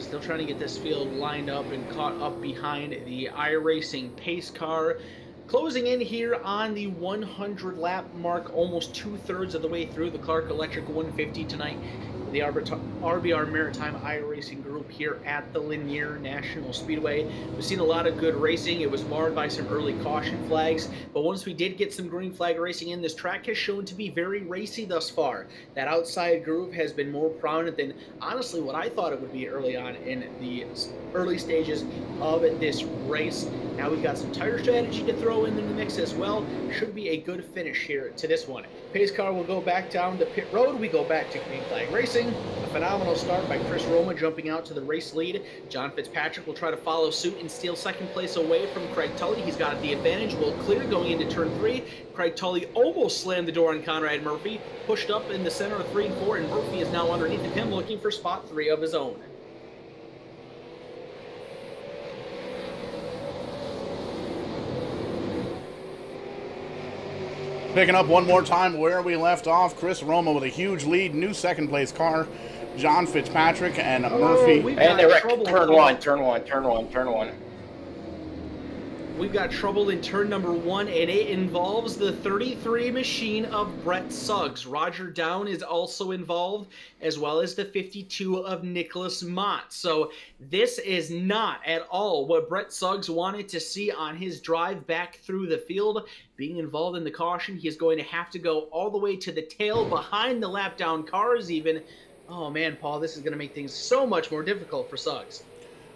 Still trying to get this field lined up and caught up behind the iRacing pace car. Closing in here on the 100 lap mark, almost 2/3 of the way through the Clark Electric 150 tonight. The RBR Maritime iRacing group here at the Lanier National Speedway. We've seen a lot of good racing. It was marred by some early caution flags, but once we did get some green flag racing in, this track has shown to be very racy thus far. That outside groove has been more prominent than honestly what I thought it would be early on in the early stages of this race. Now we've got some tire strategy to throw in the mix as well. Should be a good finish here to this one. Pace car will go back down to pit road. We go back to green flag racing. A phenomenal start by Chris Roma jumping out to the race lead. John Fitzpatrick will try to follow suit and steal second place away from Craig Tully. He's got the advantage. Will clear going into turn 3. Craig Tully almost slammed the door on Conrad Murphy. Pushed up in the center of 3 and 4, and Murphy is now underneath of him looking for spot 3 of his own. Picking up one more time where we left off, Chris Roma with a huge lead, new second place car. John Fitzpatrick and Murphy. And they're at turn one. We've got trouble in turn number 1, and it involves the 33 machine of Brett Suggs. Roger Down is also involved, as well as the 52 of Nicholas Mott. So this is not at all what Brett Suggs wanted to see on his drive back through the field. Being involved in the caution, he is going to have to go all the way to the tail behind the lap down cars even. Oh man, Paul, this is going to make things so much more difficult for Suggs.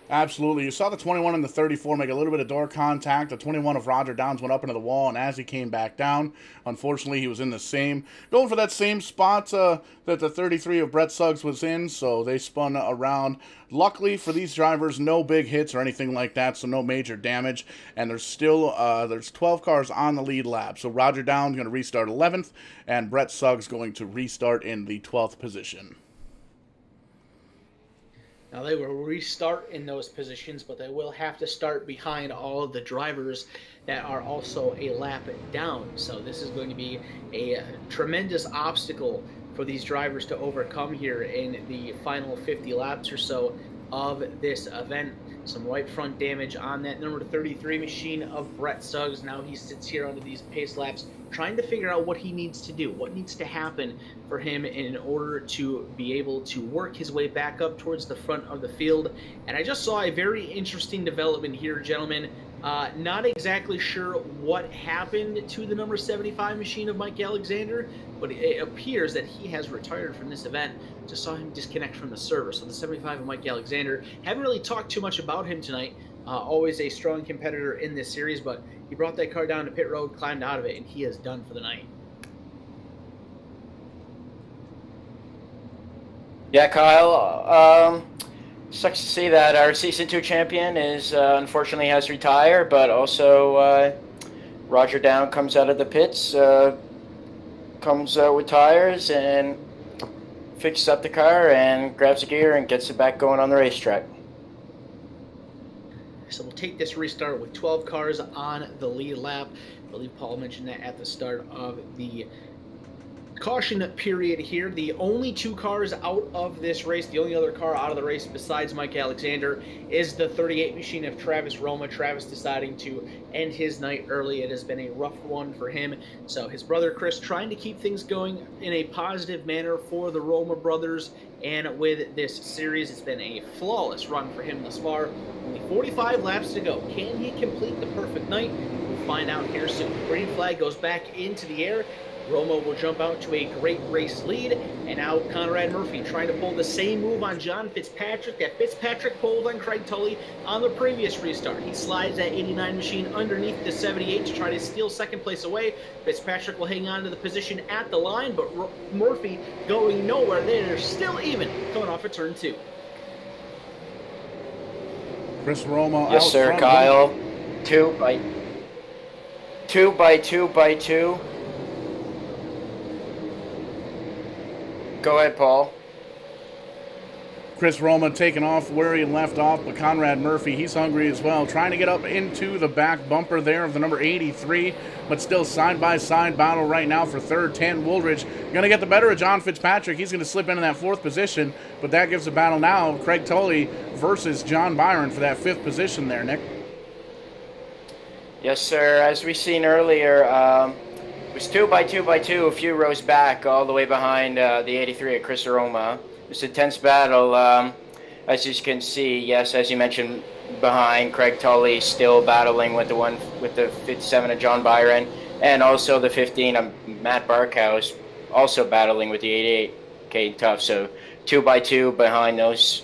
Absolutely. You saw the 21 and the 34 make a little bit of door contact. The 21 of Roger Downs went up into the wall, and as he came back down, unfortunately, he was in the same, going for that same spot that the 33 of Brett Suggs was in, so they spun around. Luckily for these drivers, no big hits or anything like that, so no major damage, and there's still, there's 12 cars on the lead lap. So Roger Downs going to restart 11th, and Brett Suggs going to restart in the 12th position. Now, they will restart in those positions, but they will have to start behind all of the drivers that are also a lap down. So this is going to be a tremendous obstacle for these drivers to overcome here in the final 50 laps or so of this event. Some right front damage on that number 33 machine of Brett Suggs. Now he sits here under these pace laps trying to figure out what he needs to do, what needs to happen for him in order to be able to work his way back up towards the front of the field. And I just saw a very interesting development here, gentlemen. Not exactly sure what happened to the number 75 machine of Mike Alexander, but it appears that he has retired from this event. Just saw him disconnect from the server. So the 75 of Mike Alexander, haven't really talked too much about him tonight. Always a strong competitor in this series, but he brought that car down to pit road, climbed out of it, and he is done for the night. Yeah, Kyle, sucks to see that our Season 2 champion is unfortunately has retired, but also Roger Down comes out of the pits, comes with tires and fixes up the car and grabs a gear and gets it back going on the racetrack. So we'll take this restart with 12 cars on the lead lap. I believe Paul mentioned that at the start of the caution period here. The only 2 cars out of this race, the only other car out of the race besides Mike Alexander is the 38 machine of Travis Roma. Travis deciding to end his night early. It has been a rough one for him. So his brother Chris trying to keep things going in a positive manner for the Roma brothers. And with this series, it's been a flawless run for him thus far. Only 45 laps to go. Can he complete the perfect night? We'll find out here soon. Green flag goes back into the air. Roma will jump out to a great race lead, and now Conrad Murphy trying to pull the same move on John Fitzpatrick that Fitzpatrick pulled on Craig Tully on the previous restart. He slides that 89 machine underneath the 78 to try to steal second place away. Fitzpatrick will hang on to the position at the line, but Murphy going nowhere. They're still even coming off of turn 2. Chris Roma. Yes, sir, Kyle. 2 by 2. Go ahead, Paul. Chris Roma taking off where he left off, but Conrad Murphy, he's hungry as well, trying to get up into the back bumper there of the number 83, but still side-by-side battle right now for third. Tan Woolridge going to get the better of John Fitzpatrick. He's going to slip into that 4th position, but that gives a battle now of Craig Tully versus John Byron for that 5th position there, Nick. Yes, sir. As we seen earlier, it was 2 by 2 by 2, a few rows back, all the way behind the 83 of Chris Roma. It was a tense battle, as you can see. Yes, as you mentioned, behind Craig Tully, still battling with the 57 of John Byron, and also the 15 of Matt Barkhouse, also battling with the 88 Caden Tuff. So 2 by 2 behind those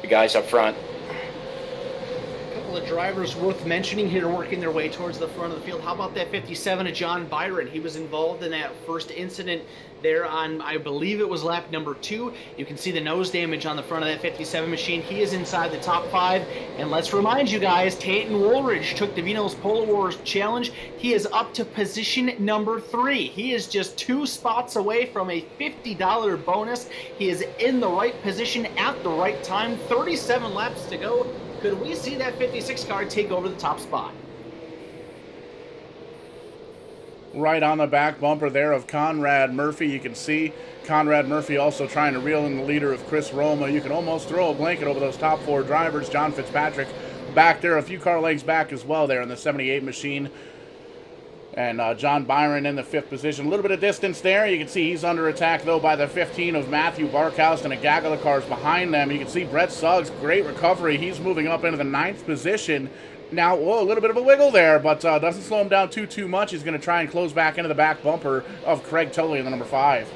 guys up front. The drivers worth mentioning here working their way towards the front of the field. How about that 57 of John Byron? He was involved in that first incident there on, I believe it was lap number 2. You can see the nose damage on the front of that 57 machine. He is inside the top 5. And let's remind you guys, Tanton Woolridge took Davino's Polo Wars challenge. He is up to position number 3. He is just 2 spots away from a $50 bonus. He is in the right position at the right time. 37 laps to go. Could we see that 56 car take over the top spot? Right on the back bumper there of Conrad Murphy. You can see Conrad Murphy also trying to reel in the leader of Chris Roma. You can almost throw a blanket over those top 4 drivers. John Fitzpatrick back there, a few car lengths back as well there in the 78 machine. And John Byron in the 5th position. A little bit of distance there. You can see he's under attack, though, by the 15 of Matthew Barkhouse and a gaggle of cars behind them. You can see Brett Suggs, great recovery. He's moving up into the 9th position. Now, whoa, a little bit of a wiggle there, but doesn't slow him down too much. He's going to try and close back into the back bumper of Craig Tully in the number 5.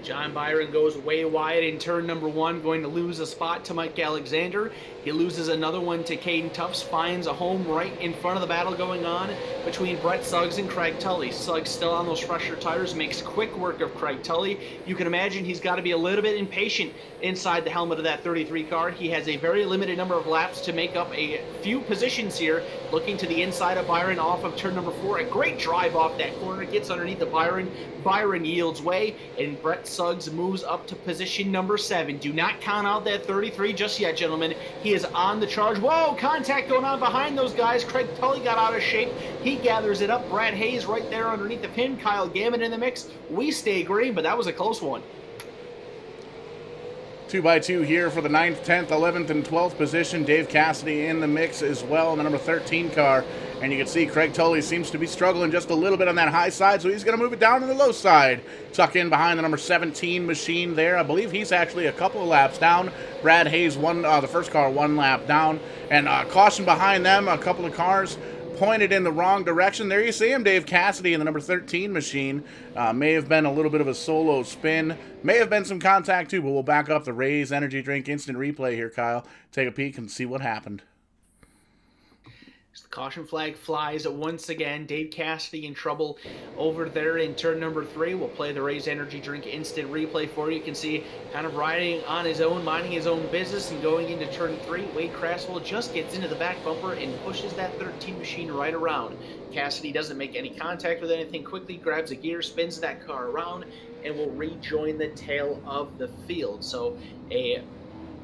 John Byron goes way wide in turn number 1, going to lose a spot to Mike Alexander. He loses another one to Caden Tufts, finds a home right in front of the battle going on between Brett Suggs and Craig Tully. Suggs still on those fresher tires, makes quick work of Craig Tully. You can imagine he's got to be a little bit impatient inside the helmet of that 33 car. He has a very limited number of laps to make up a few positions here. Looking to the inside of Byron off of turn number 4. A great drive off that corner, gets underneath the Byron. Byron yields way, and Brett Suggs moves up to position number 7. Do not count out that 33 just yet, gentlemen. He is on the charge. Whoa, contact going on behind those guys. Craig Tully got out of shape. He gathers it up. Brad Hayes right there underneath the pin. Kyle Gammon in the mix. We stay green, but that was a close one. 2x2 here for the 9th, 10th, 11th, and 12th position. Dave Cassidy in the mix as well in the number 13 car. And you can see Craig Tully seems to be struggling just a little bit on that high side, so he's going to move it down to the low side. Tuck in behind the number 17 machine there. I believe he's actually a couple of laps down. Brad Hayes, the first car, 1 lap down. And caution behind them, a couple of cars pointed in the wrong direction. There you see him, Dave Cassidy in the number 13 machine. May have been a little bit of a solo spin. May have been some contact too, but we'll back up the Rays Energy Drink instant replay here, Kyle. Take a peek and see what happened. The caution flag flies once again. Dave Cassidy in trouble over there in turn number 3. We'll play the Rays Energy Drink instant replay for you. You can see kind of riding on his own, minding his own business, and going into turn 3. Wade Craswell just gets into the back bumper and pushes that 13 machine right around. Cassidy doesn't make any contact with anything, quickly grabs a gear, spins that car around, and will rejoin the tail of the field. So a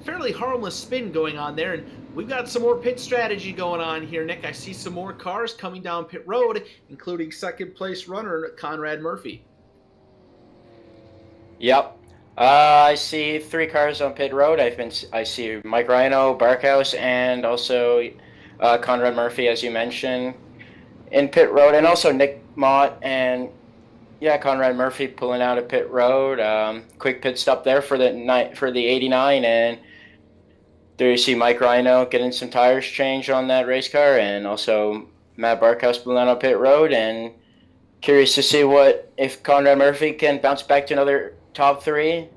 fairly harmless spin going on there, and we've got some more pit strategy going on here, Nick. I see some more cars coming down pit road, including second place runner Conrad Murphy. Yep. I see 3 cars on pit road. I see Mike Rhino, Barkhouse, and also Conrad Murphy, as you mentioned, in pit road, and also Nick Mott and Conrad Murphy pulling out of pit road. Quick pit stop there for the 89, and there you see Mike Rhino getting some tires changed on that race car, and also Matt Barkhouse pulling out on pit road. And curious to see if Conrad Murphy can bounce back to another top 3.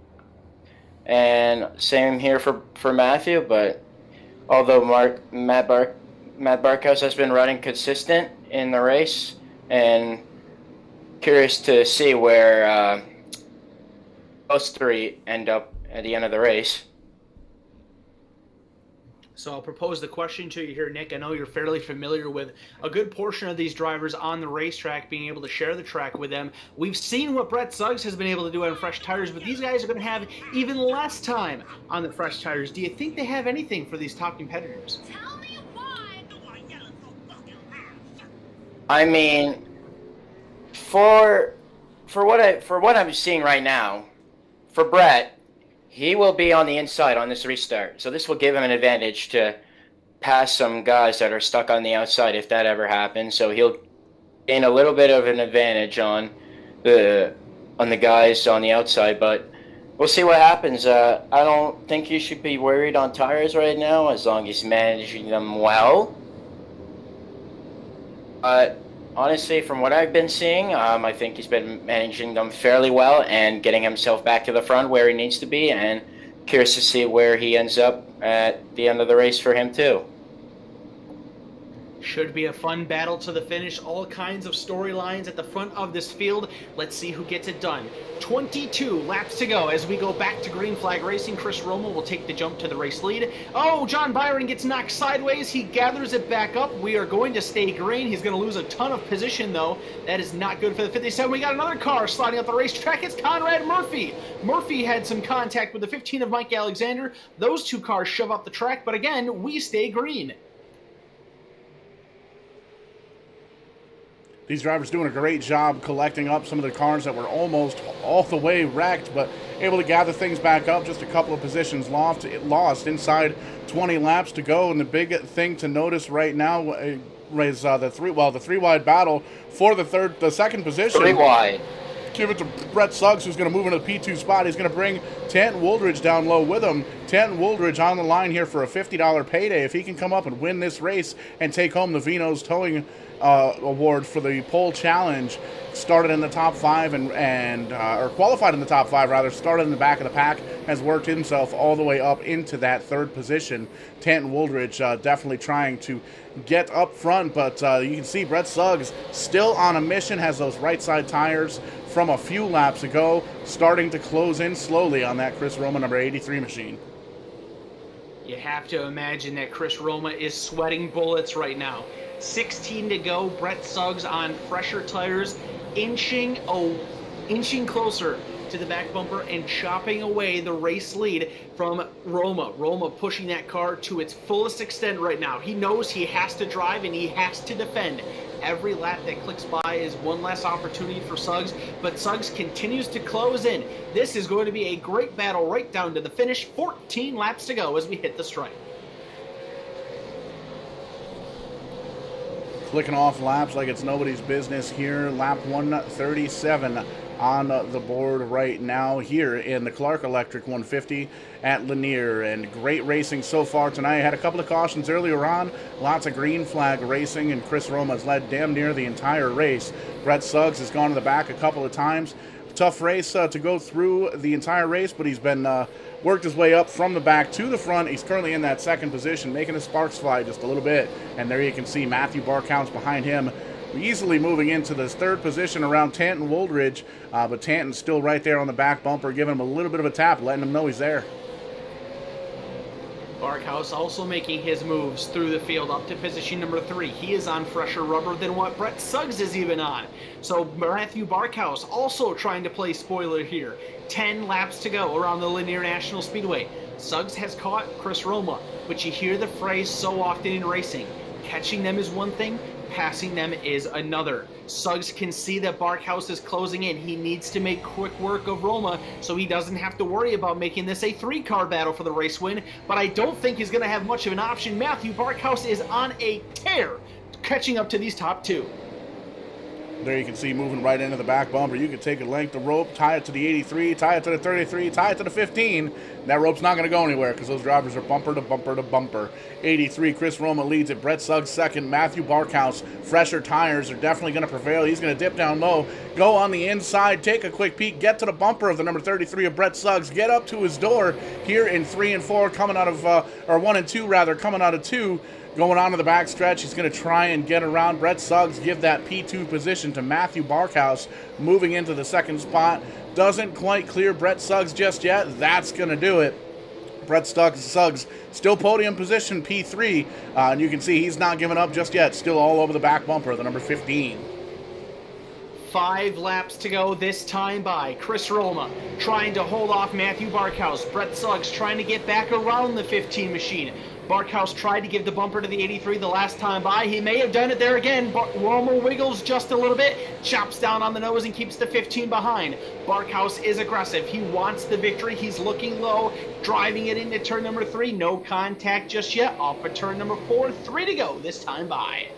And same here for Matthew, but although Matt Barkhouse has been running consistent in the race, and curious to see where those 3 end up at the end of the race. So I'll propose the question to you here, Nick. I know you're fairly familiar with a good portion of these drivers on the racetrack, being able to share the track with them. We've seen what Brett Suggs has been able to do on fresh tires, but these guys are going to have even less time on the fresh tires. Do you think they have anything for these top competitors? Tell me why do I yell so fucking loud? I mean, for what I'm seeing right now, for Brett, he will be on the inside on this restart. So this will give him an advantage to pass some guys that are stuck on the outside if that ever happens. So he'll gain a little bit of an advantage on the guys on the outside, but we'll see what happens. I don't think you should be worried on tires right now as long as he's managing them well. But honestly, from what I've been seeing, I think he's been managing them fairly well and getting himself back to the front where he needs to be, and curious to see where he ends up at the end of the race for him too. Should be a fun battle to the finish. All kinds of storylines at the front of this field. Let's see who gets it done. 22 laps to go as we go back to green flag racing. Chris Roma will take the jump to the race lead. Oh, John Byron gets knocked sideways. He gathers it back up. We are going to stay green. He's going to lose a ton of position, though. That is not good for the 57. We got another car sliding up the racetrack. It's Conrad Murphy. Murphy had some contact with the 15 of Mike Alexander. Those 2 cars shove up the track, but again, we stay green. These drivers doing a great job collecting up some of the cars that were almost all the way wrecked, but able to gather things back up. Just a couple of positions lost inside 20 laps to go. And the big thing to notice right now is the three-wide battle for the second position. 3 wide. Give it to Brett Suggs, who's going to move into the P2 spot. He's going to bring Tanton Wooldridge down low with him. Tanton Wooldridge on the line here for a $50 payday. If he can come up and win this race and take home the Vino's Towing award for the pole challenge, started in the top 5 or qualified in the top 5 rather, started in the back of the pack, has worked himself all the way up into that 3rd position. Tanton Wooldridge definitely trying to get up front, but you can see Brett Suggs still on a mission, has those right side tires from a few laps ago, starting to close in slowly on that Chris Roma number 83 machine. You have to imagine that Chris Roma is sweating bullets right now. 16 to go. Brett Suggs on fresher tires, inching closer to the back bumper and chopping away the race lead from Roma. Roma pushing that car to its fullest extent right now. He knows he has to drive and he has to defend. Every lap that clicks by is one less opportunity for Suggs, but Suggs continues to close in. This is going to be a great battle right down to the finish. 14 laps to go as we hit the stripe. Clicking off laps like it's nobody's business here. Lap 137 on the board right now here in the Clark Electric 150 at Lanier. And great racing so far tonight. Had a couple of cautions earlier on. Lots of green flag racing, and Chris Roma has led damn near the entire race. Brett Suggs has gone to the back a couple of times. Tough race to go through the entire race, but he's been worked his way up from the back to the front. He's currently in that 2nd position, making his sparks fly just a little bit. And there you can see Matthew Barkhouse behind him, easily moving into the 3rd position around Tanton Wooldridge. But Tanton's still right there on the back bumper, giving him a little bit of a tap, letting him know he's there. Barkhouse also making his moves through the field up to position number 3. He is on fresher rubber than what Brett Suggs is even on. So Matthew Barkhouse also trying to play spoiler here. 10 laps to go around the Lanier National Speedway. Suggs has caught Chris Roma, but you hear the phrase so often in racing. Catching them is one thing, passing them is another. Suggs can see that Barkhouse is closing in. He needs to make quick work of Roma so he doesn't have to worry about making this a 3-car battle for the race win, but I don't think he's going to have much of an option. Matthew Barkhouse is on a tear, catching up to these top 2. There you can see moving right into the back bumper. You can take a length of rope, tie it to the 83, tie it to the 33, tie it to the 15. That rope's not going to go anywhere because those drivers are bumper to bumper to bumper. 83, Chris Roma leads it. Brett Suggs 2nd. Matthew Barkhouse. Fresher tires are definitely going to prevail. He's going to dip down low, go on the inside, take a quick peek, get to the bumper of the number 33 of Brett Suggs, get up to his door here in 3 and 4, coming out of, or 1 and 2 rather, coming out of 2. Going on to the back stretch, he's going to try and get around Brett Suggs, give that P2 position to Matthew Barkhouse, moving into the 2nd spot. Doesn't quite clear Brett Suggs just yet. That's going to do it. Brett Suggs still podium position, P3, and you can see he's not giving up just yet. Still all over the back bumper, the number 15. 5 laps to go this time by. Chris Roma trying to hold off Matthew Barkhouse. Brett Suggs trying to get back around the 15 machine. Barkhouse tried to give the bumper to the 83 the last time by. He may have done it there again. Roma wiggles just a little bit, chops down on the nose and keeps the 15 behind. Barkhouse is aggressive. He wants the victory. He's looking low, driving it into turn number 3. No contact just yet. Off of turn number 4. 3 to go this time by.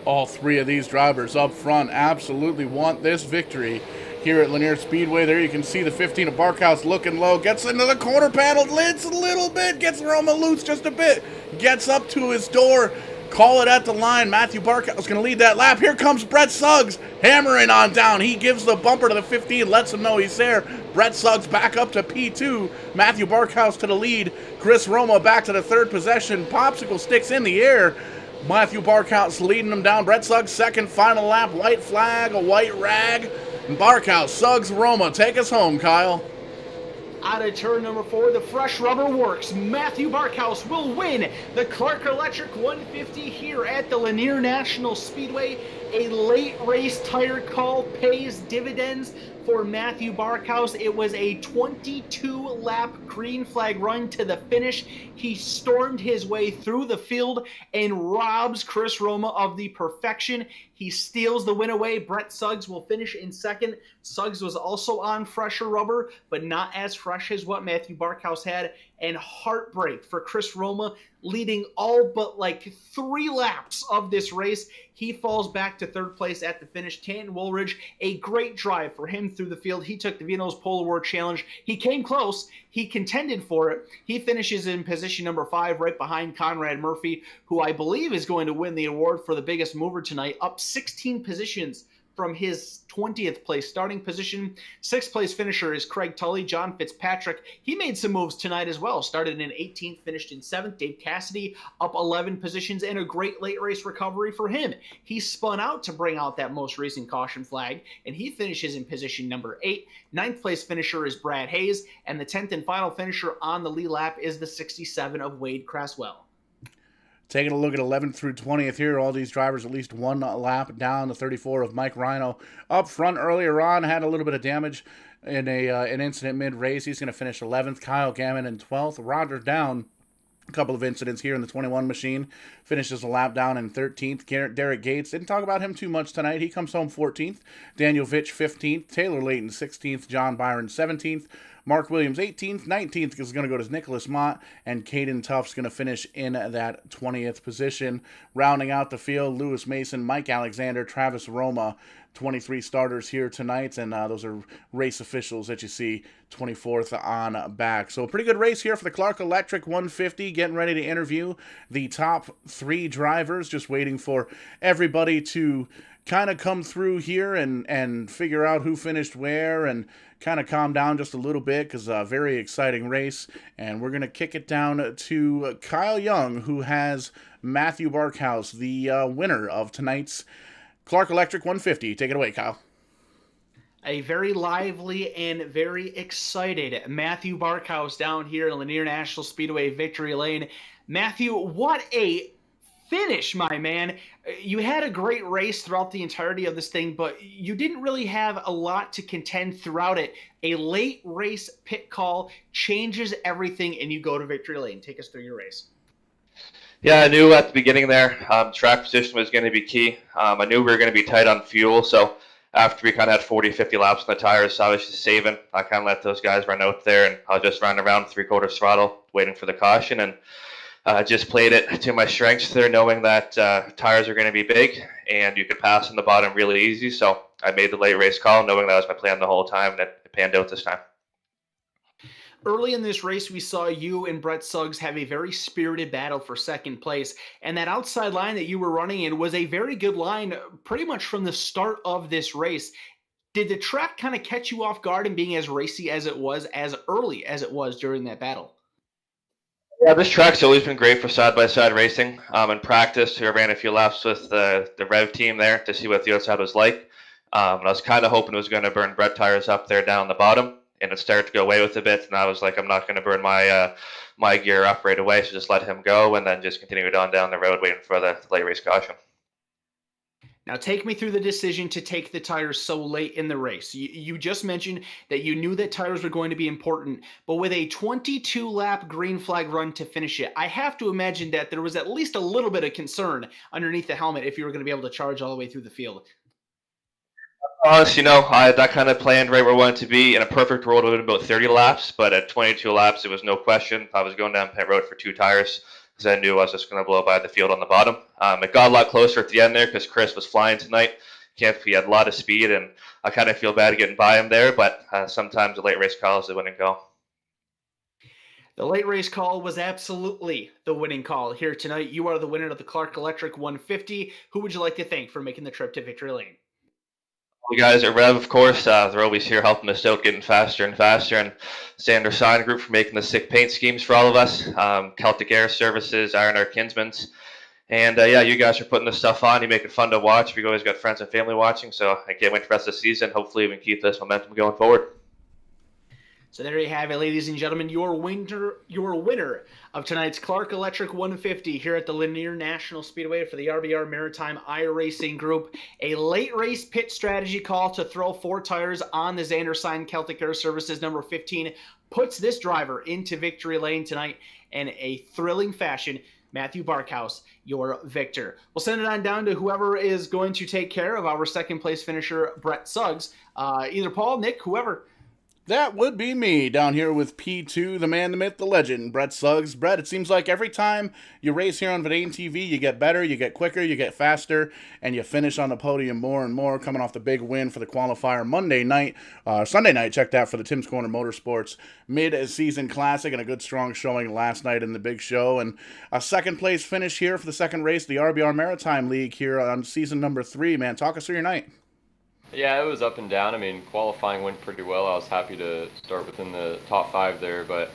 All 3 of these drivers up front absolutely want this victory here at Lanier Speedway. There you can see the 15 of Barkhouse looking low, gets into the corner panel, lids a little bit, gets Roma loose just a bit, gets up to his door, call it at the line. Matthew Barkhouse is going to lead that lap. Here comes Brett Suggs, hammering on down. He gives the bumper to the 15, lets him know he's there. Brett Suggs back up to P2, Matthew Barkhouse to the lead, Chris Roma back to the 3rd possession, popsicle sticks in the air. Matthew Barkhouse leading him down. Brett Suggs 2nd, final lap, white flag, a white rag. Barkhouse, Suggs, Roma, take us home, Kyle. Out of turn number 4, the fresh rubber works. Matthew Barkhouse will win the Clark Electric 150 here at the Lanier National Speedway. A late race tire call pays dividends for Matthew Barkhouse. It was a 22-lap green flag run to the finish. He stormed his way through the field and robs Chris Roma of the perfection. He steals the win away. Brett Suggs will finish in 2nd. Suggs was also on fresher rubber, but not as fresh as what Matthew Barkhouse had. And heartbreak for Chris Roma. leading all but like 3 laps of this race. He falls back to 3rd place at the finish. Tanton Woolridge, a great drive for him through the field. He took the VEINOTTE'S Pole Award Challenge. He came close. He contended for it. He finishes in position number 5 right behind Conrad Murphy, who I believe is going to win the award for the biggest mover tonight, up 16 positions from his 20th place starting position. 6th place finisher is Craig Tully. John Fitzpatrick, he made some moves tonight as well. Started in 18th, finished in 7th. Dave Cassidy up 11 positions, and a great late race recovery for him. He spun out to bring out that most recent caution flag, and he finishes in position number 8. 9th place finisher is Brad Hayes, and the 10th and final finisher on the lead lap is the 67 of Wade Cresswell. Taking a look at 11th through 20th here, all these drivers at least 1 lap down. The 34 of Mike Rhino up front earlier on, had a little bit of damage in an incident mid-race. He's going to finish 11th. Kyle Gammon in 12th. Roger down. A couple of incidents here in the 21 machine. Finishes a lap down in 13th. Derek Gates, didn't talk about him too much tonight. He comes home 14th. Daniel Vitch 15th. Taylor Layton 16th. John Byron 17th. Mark Williams 18th. 19th is going to go to Nicholas Mott. And Caden Tuff's going to finish in that 20th position. Rounding out the field, Lewis Mason, Mike Alexander, Travis Roma. 23 starters here tonight, and those are race officials that you see 24th on back. So a pretty good race here for the Clark Electric 150, getting ready to interview the top 3 drivers, just waiting for everybody to kind of come through here and figure out who finished where and kind of calm down just a little bit, because a very exciting race. And we're going to kick it down to Kyle Young, who has Matthew Barkhouse, the winner of tonight's Clark Electric 150. Take it away, Kyle. A very lively and very excited Matthew Barkhouse down here in Lanier National Speedway Victory Lane. Matthew, what a finish, my man. You had a great race throughout the entirety of this thing, but you didn't really have a lot to contend throughout it. A late race pit call changes everything, and you go to Victory Lane. Take us through your race. Yeah, I knew at the beginning there track position was going to be key. I knew we were going to be tight on fuel, so after we kind of had 40, 50 laps on the tires, I was just saving. I kind of let those guys run out there, and I was just running around 3/4 throttle, waiting for the caution, and just played it to my strengths there, knowing that tires are going to be big, and you could pass on the bottom really easy. So I made the late race call, knowing that was my plan the whole time, and it panned out this time. Early in this race, we saw you and Brett Suggs have a very spirited battle for second place, and that outside line that you were running in was a very good line pretty much from the start of this race. Did the track kind of catch you off guard in being as racy as it was, as early as it was during that battle? Yeah, this track's always been great for side-by-side racing. In practice, I ran a few laps with the Rev team there to see what the outside was like. And I was kind of hoping it was going to burn Brett tires up there down the bottom, and it started to go away with a bit. And I was like, I'm not going to burn my gear up right away, so just let him go and then just continue it on down the road waiting for the late race caution. Now take me through the decision to take the tires so late in the race. You just mentioned that you knew that tires were going to be important, but with a 22-lap green flag run to finish it, I have to imagine that there was at least a little bit of concern underneath the helmet if you were going to be able to charge all the way through the field. Honestly, I had that kind of planned right where I wanted to be. In a perfect world, it would have been about 30 laps, but at 22 laps, it was no question. I was going down pit road for 2 tires because I knew I was just going to blow by the field on the bottom. It got a lot closer at the end there because Chris was flying tonight. He had a lot of speed, and I kind of feel bad getting by him there, but sometimes the late race call is the winning call. The late race call was absolutely the winning call here tonight. You are the winner of the Clark Electric 150. Who would you like to thank for making the trip to Victory Lane? You guys at Rev, of course, they're always here helping us out, getting faster and faster, and Sander Sign Group for making the sick paint schemes for all of us, Celtic Air Services, Iron Our Kinsman's, and yeah, you guys are putting this stuff on. You make it fun to watch. We've always got friends and family watching, so I can't wait for the rest of the season. Hopefully we can keep this momentum going forward. So there you have it, ladies and gentlemen, your winner of tonight's Clark Electric 150 here at the Lanier National Speedway for the RBR Maritime iRacing Group. A late race pit strategy call to throw 4 tires on the Xander Sign Celtic Air Services number 15 puts this driver into Victory Lane tonight in a thrilling fashion. Matthew Barkhouse, your victor. We'll send it on down to whoever is going to take care of our second place finisher, Brett Suggs. Either Paul, Nick, whoever. That would be me down here with P2, the man, the myth, the legend, Brett Suggs. Brett, it seems like every time you race here on Verdane TV, you get better, you get quicker, you get faster, and you finish on the podium more and more, coming off the big win for the qualifier Sunday night, check that for the Tim's Corner Motorsports mid-season classic, and a good strong showing last night in the big show, and a second place finish here for the second race, the RBR Maritime League here on season number 3. Man, talk us through your night. Yeah, it was up and down. I mean, qualifying went pretty well. I was happy to start within the top 5 there, but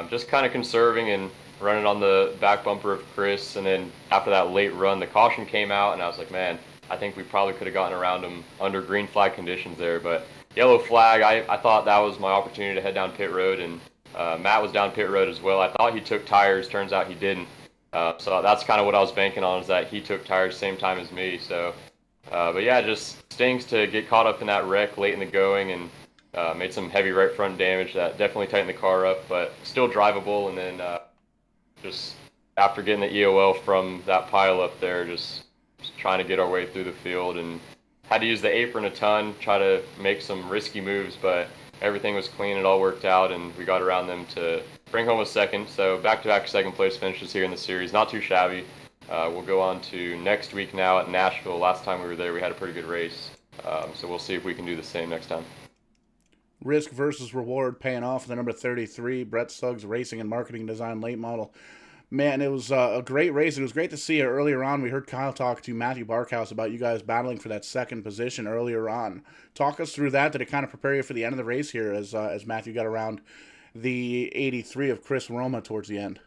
just kind of conserving and running on the back bumper of Chris. And then after that late run, the caution came out, and I was like, man, I think we probably could have gotten around him under green flag conditions there. But yellow flag, I thought that was my opportunity to head down pit road, and Matt was down pit road as well. I thought he took tires. Turns out he didn't. So that's kind of what I was banking on, is that he took tires same time as me. So. But yeah, just stings to get caught up in that wreck late in the going, and made some heavy right front damage that definitely tightened the car up, but still drivable. And then just after getting the EOL from that pile up there, just trying to get our way through the field, and had to use the apron a ton, try to make some risky moves, but everything was clean. It all worked out, and we got around them to bring home a second. So back-to-back second place finishes here in the series, not too shabby. We'll go on to next week now at Nashville. Last time we were there, we had a pretty good race. So we'll see if we can do the same next time. Risk versus reward paying off the number 33, Brett Suggs Racing and Marketing Design late model. Man, it was a great race. It was great to see it earlier on. We heard Kyle talk to Matthew Barkhouse about you guys battling for that second position earlier on. Talk us through that. Did it kind of prepare you for the end of the race here as Matthew got around the 83 of Chris Roma towards the end?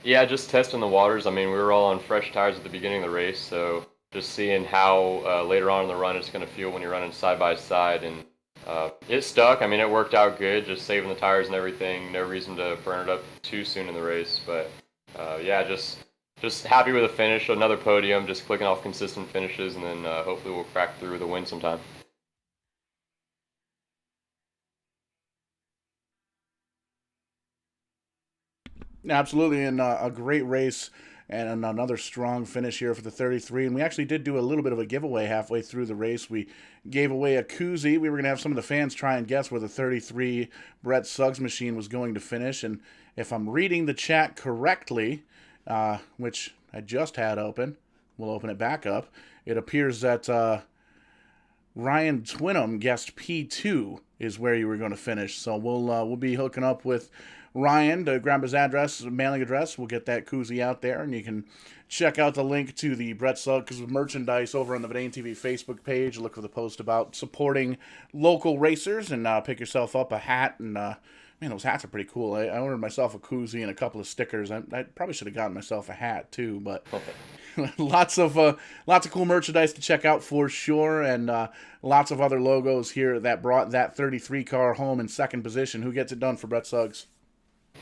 Yeah, just testing the waters. I mean, we were all on fresh tires at the beginning of the race, so just seeing how later on in the run it's going to feel when you're running side by side. And it stuck. I mean, it worked out good, just saving the tires and everything. No reason to burn it up too soon in the race. But yeah, just happy with the finish. Another podium, just clicking off consistent finishes, and then hopefully we'll crack through the win sometime. Absolutely, and a great race and another strong finish here for the 33. And we actually did do a little bit of a giveaway halfway through the race. We gave away a koozie. We were going to have some of the fans try and guess where the 33 Brett Suggs machine was going to finish. And if I'm reading the chat correctly, which I just had open, we'll open it back up. It appears that Ryan Twinham guessed P2 is where you were going to finish. So we'll be hooking up with Ryan to grab his mailing address. We'll get that koozie out there, and you can check out the link to the Brett Suggs merchandise over on the Verdane TV Facebook page. Look for the post about supporting local racers, and pick yourself up a hat. And man, those hats are pretty cool. I ordered myself a koozie and a couple of stickers. I probably should have gotten myself a hat too, but lots of cool merchandise to check out for sure, and lots of other logos here that brought that 33 car home in second position. Who gets it done for Brett Suggs?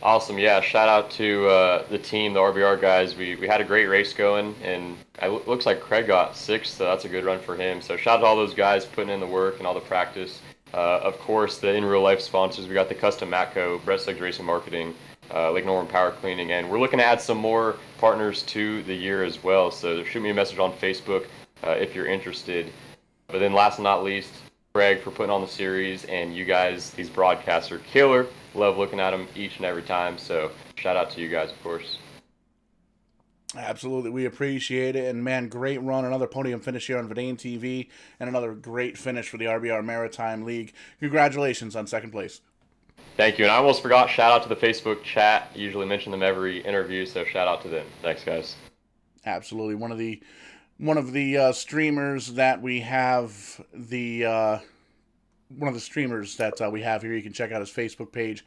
Awesome, yeah. Shout out to the team, the RBR guys. We had a great race going, and it looks like Craig got 6th, so that's a good run for him. So shout out to all those guys putting in the work and all the practice. Of course, the in real life sponsors. We got the Custom Matco, Brett Suggs Racing Marketing, Lake Norman Power Cleaning, and we're looking to add some more partners to the year as well. So shoot me a message on Facebook if you're interested. But then last but not least, Greg for putting on the series, and you guys, these broadcasts are killer. Love looking at them each and every time, so shout out to you guys, of course. Absolutely, we appreciate it, and man, great run, another podium finish here on Verdane TV, and another great finish for the RBR Maritime League. Congratulations on second place. Thank you, and I almost forgot, shout out to the Facebook chat. I usually mention them every interview, so shout out to them. Thanks, guys. Absolutely, one of the streamers that we have one of the streamers that we have here. You can check out his Facebook page,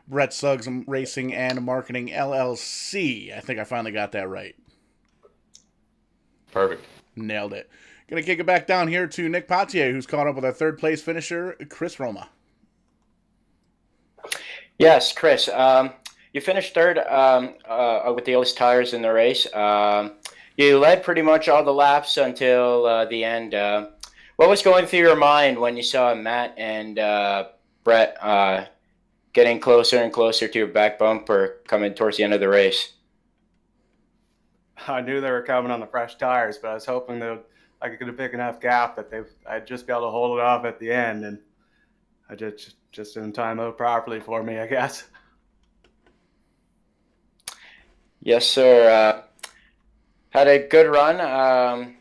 Brett Suggs Racing and Marketing LLC. I think I finally got that right. Perfect. Nailed it. Gonna kick it back down here to Nick Potier, who's caught up with our third place finisher, Chris Roma. Yes, Chris. You finished third with the Ellis tires in the race. You led pretty much all the laps until the end. What was going through your mind when you saw Matt and Brett getting closer and closer to your back bumper coming towards the end of the race? I knew they were coming on the fresh tires, but I was hoping that I could have picked enough gap that I'd just be able to hold it off at the end. And I just didn't time out properly for me, I guess. Yes, sir. Had a good run.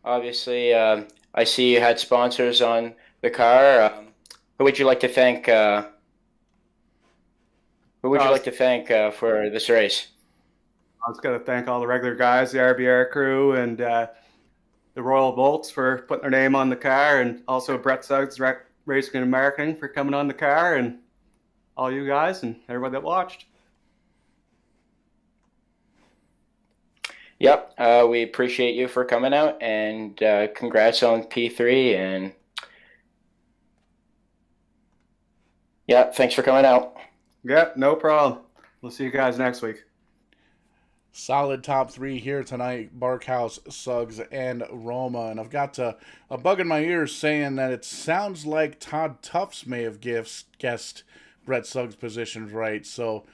Obviously, I see you had sponsors on the car. Who would you like to thank? Who would you like to thank for this race? I was going to thank all the regular guys, the RBR crew, and the Royal Bolts for putting their name on the car, and also Brett Suggs, Racing and Marketing, for coming on the car, and all you guys and everybody that watched. Yep, we appreciate you for coming out, and congrats on P3, and yeah, thanks for coming out. Yep, no problem. We'll see you guys next week. Solid top three here tonight, Barkhouse, Suggs, and Roma. And I've got a bug in my ears saying that it sounds like Todd Tufts may have guessed Brett Suggs' positions right. So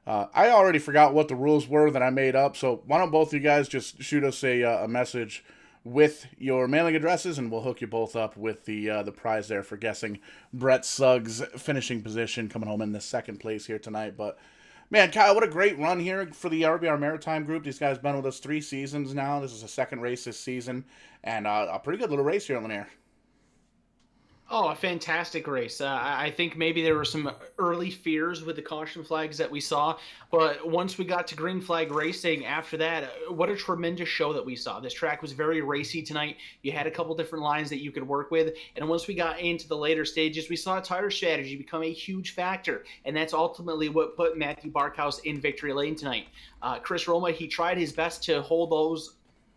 I already forgot what the rules were that I made up. So why don't both of you guys just shoot us a message with your mailing addresses, and we'll hook you both up with the prize there for guessing Brett Suggs' finishing position, coming home in the second place here tonight. But man, Kyle, what a great run here for the RBR Maritime group. These guys have been with us 3 seasons now. This is the second race this season, and a pretty good little race here on Lanier. Oh, a fantastic race. I think maybe there were some early fears with the caution flags that we saw, but once we got to green flag racing after that, what a tremendous show that we saw. This track was very racy tonight. You had a couple different lines that you could work with, and once we got into the later stages, we saw tire strategy become a huge factor, and that's ultimately what put Matthew Barkhouse in victory lane tonight. Chris Roma, he tried his best to hold those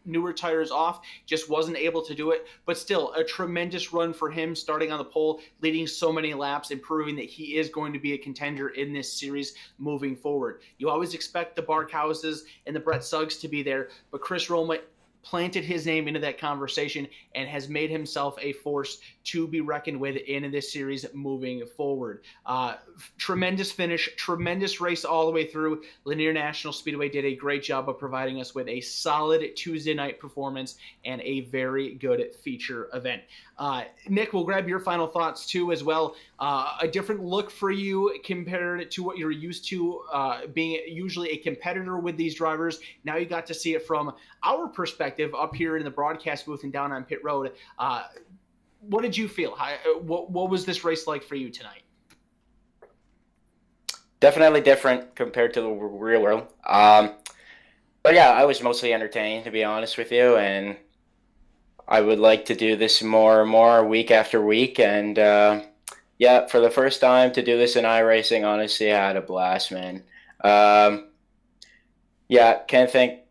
newer tires off, just wasn't able to do it, but still a tremendous run for him, starting on the pole, leading so many laps and proving that he is going to be a contender in this series moving forward. You always expect the Barkhouses and the Brett Suggs to be there, but Chris Roma planted his name into that conversation and has made himself a force to be reckoned with in this series moving forward. Tremendous finish, tremendous race all the way through. Lanier National Speedway did a great job of providing us with a solid Tuesday night performance and a very good feature event. Nick, we'll grab your final thoughts too as well. A different look for you compared to what you're used to, being usually a competitor with these drivers. Now you got to see it from our perspective up here in the broadcast booth and down on pit road. What did you feel? What was this race like for you tonight? Definitely different compared to the real world. But yeah, I was mostly entertained, to be honest with you, and I would like to do this more and more week after week. And yeah, for the first time to do this in iRacing, honestly, I had a blast, man. Yeah, can't thank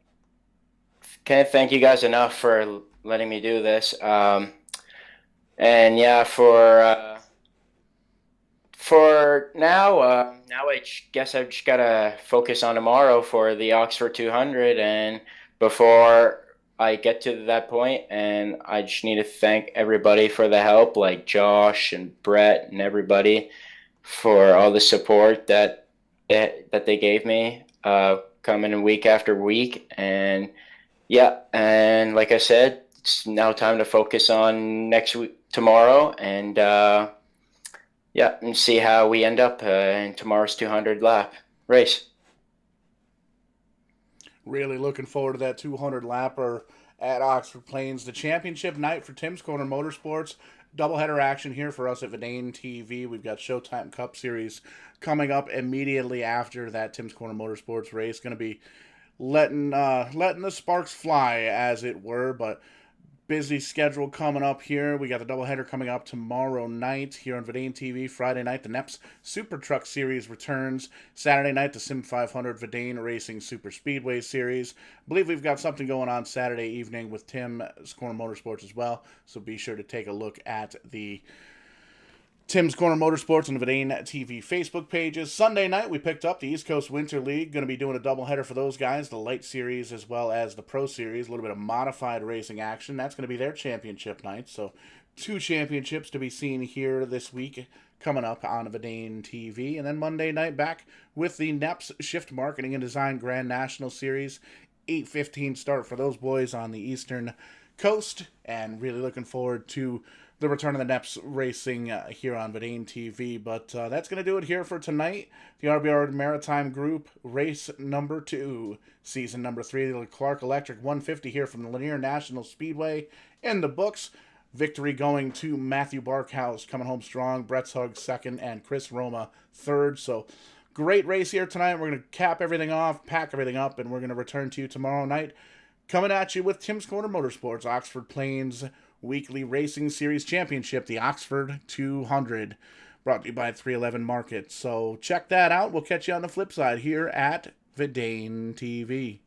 you guys enough for letting me do this. And yeah, for now, now I guess I've just gotta focus on tomorrow for the Oxford 200, and before I get to that point, and I just need to thank everybody for the help, like Josh and Brett and everybody, for all the support that they gave me, coming in week after week. And yeah, and like I said, it's now time to focus on next week, tomorrow, and yeah, and see how we end up in tomorrow's 200 lap race. Really looking forward to that 200 lapper at Oxford Plains. The championship night for Tim's Corner Motorsports. Doubleheader action here for us at VEINOTTE'S TV. We've got Showtime Cup Series coming up immediately after that Tim's Corner Motorsports race. Going to be letting the sparks fly, as it were, but busy schedule coming up here. We got the doubleheader coming up tomorrow night here on VEINOTTE'S TV. Friday night, the NEPS Super Truck Series returns. Saturday night, the Sim 500 VEINOTTE'S Racing Super Speedway Series. I believe we've got something going on Saturday evening with Tim's Corner Motorsports as well, so be sure to take a look at the Tim's Corner Motorsports and the VEINOTTE'S TV Facebook pages. Sunday night, we picked up the East Coast Winter League. Going to be doing a doubleheader for those guys, the Light Series as well as the Pro Series. A little bit of modified racing action. That's going to be their championship night. So 2 championships to be seen here this week coming up on VEINOTTE'S TV. And then Monday night, back with the NEPS Shift Marketing and Design Grand National Series. 8:15 start for those boys on the Eastern Coast. And really looking forward to the return of the Neps Racing here on Vidane TV. But that's going to do it here for tonight. The RBR Maritime Group, race number 2, season number 3, the Clark Electric 150 here from the Lanier National Speedway in the books. Victory going to Matthew Barkhouse, coming home strong. Brett's Hug second, and Chris Roma third. So great race here tonight. We're going to cap everything off, pack everything up, and we're going to return to you tomorrow night. Coming at you with Tim's Corner Motorsports, Oxford Plains Weekly Racing Series Championship, the Oxford 200, brought to you by 311 Market. So check that out. We'll catch you on the flip side here at Vidane TV.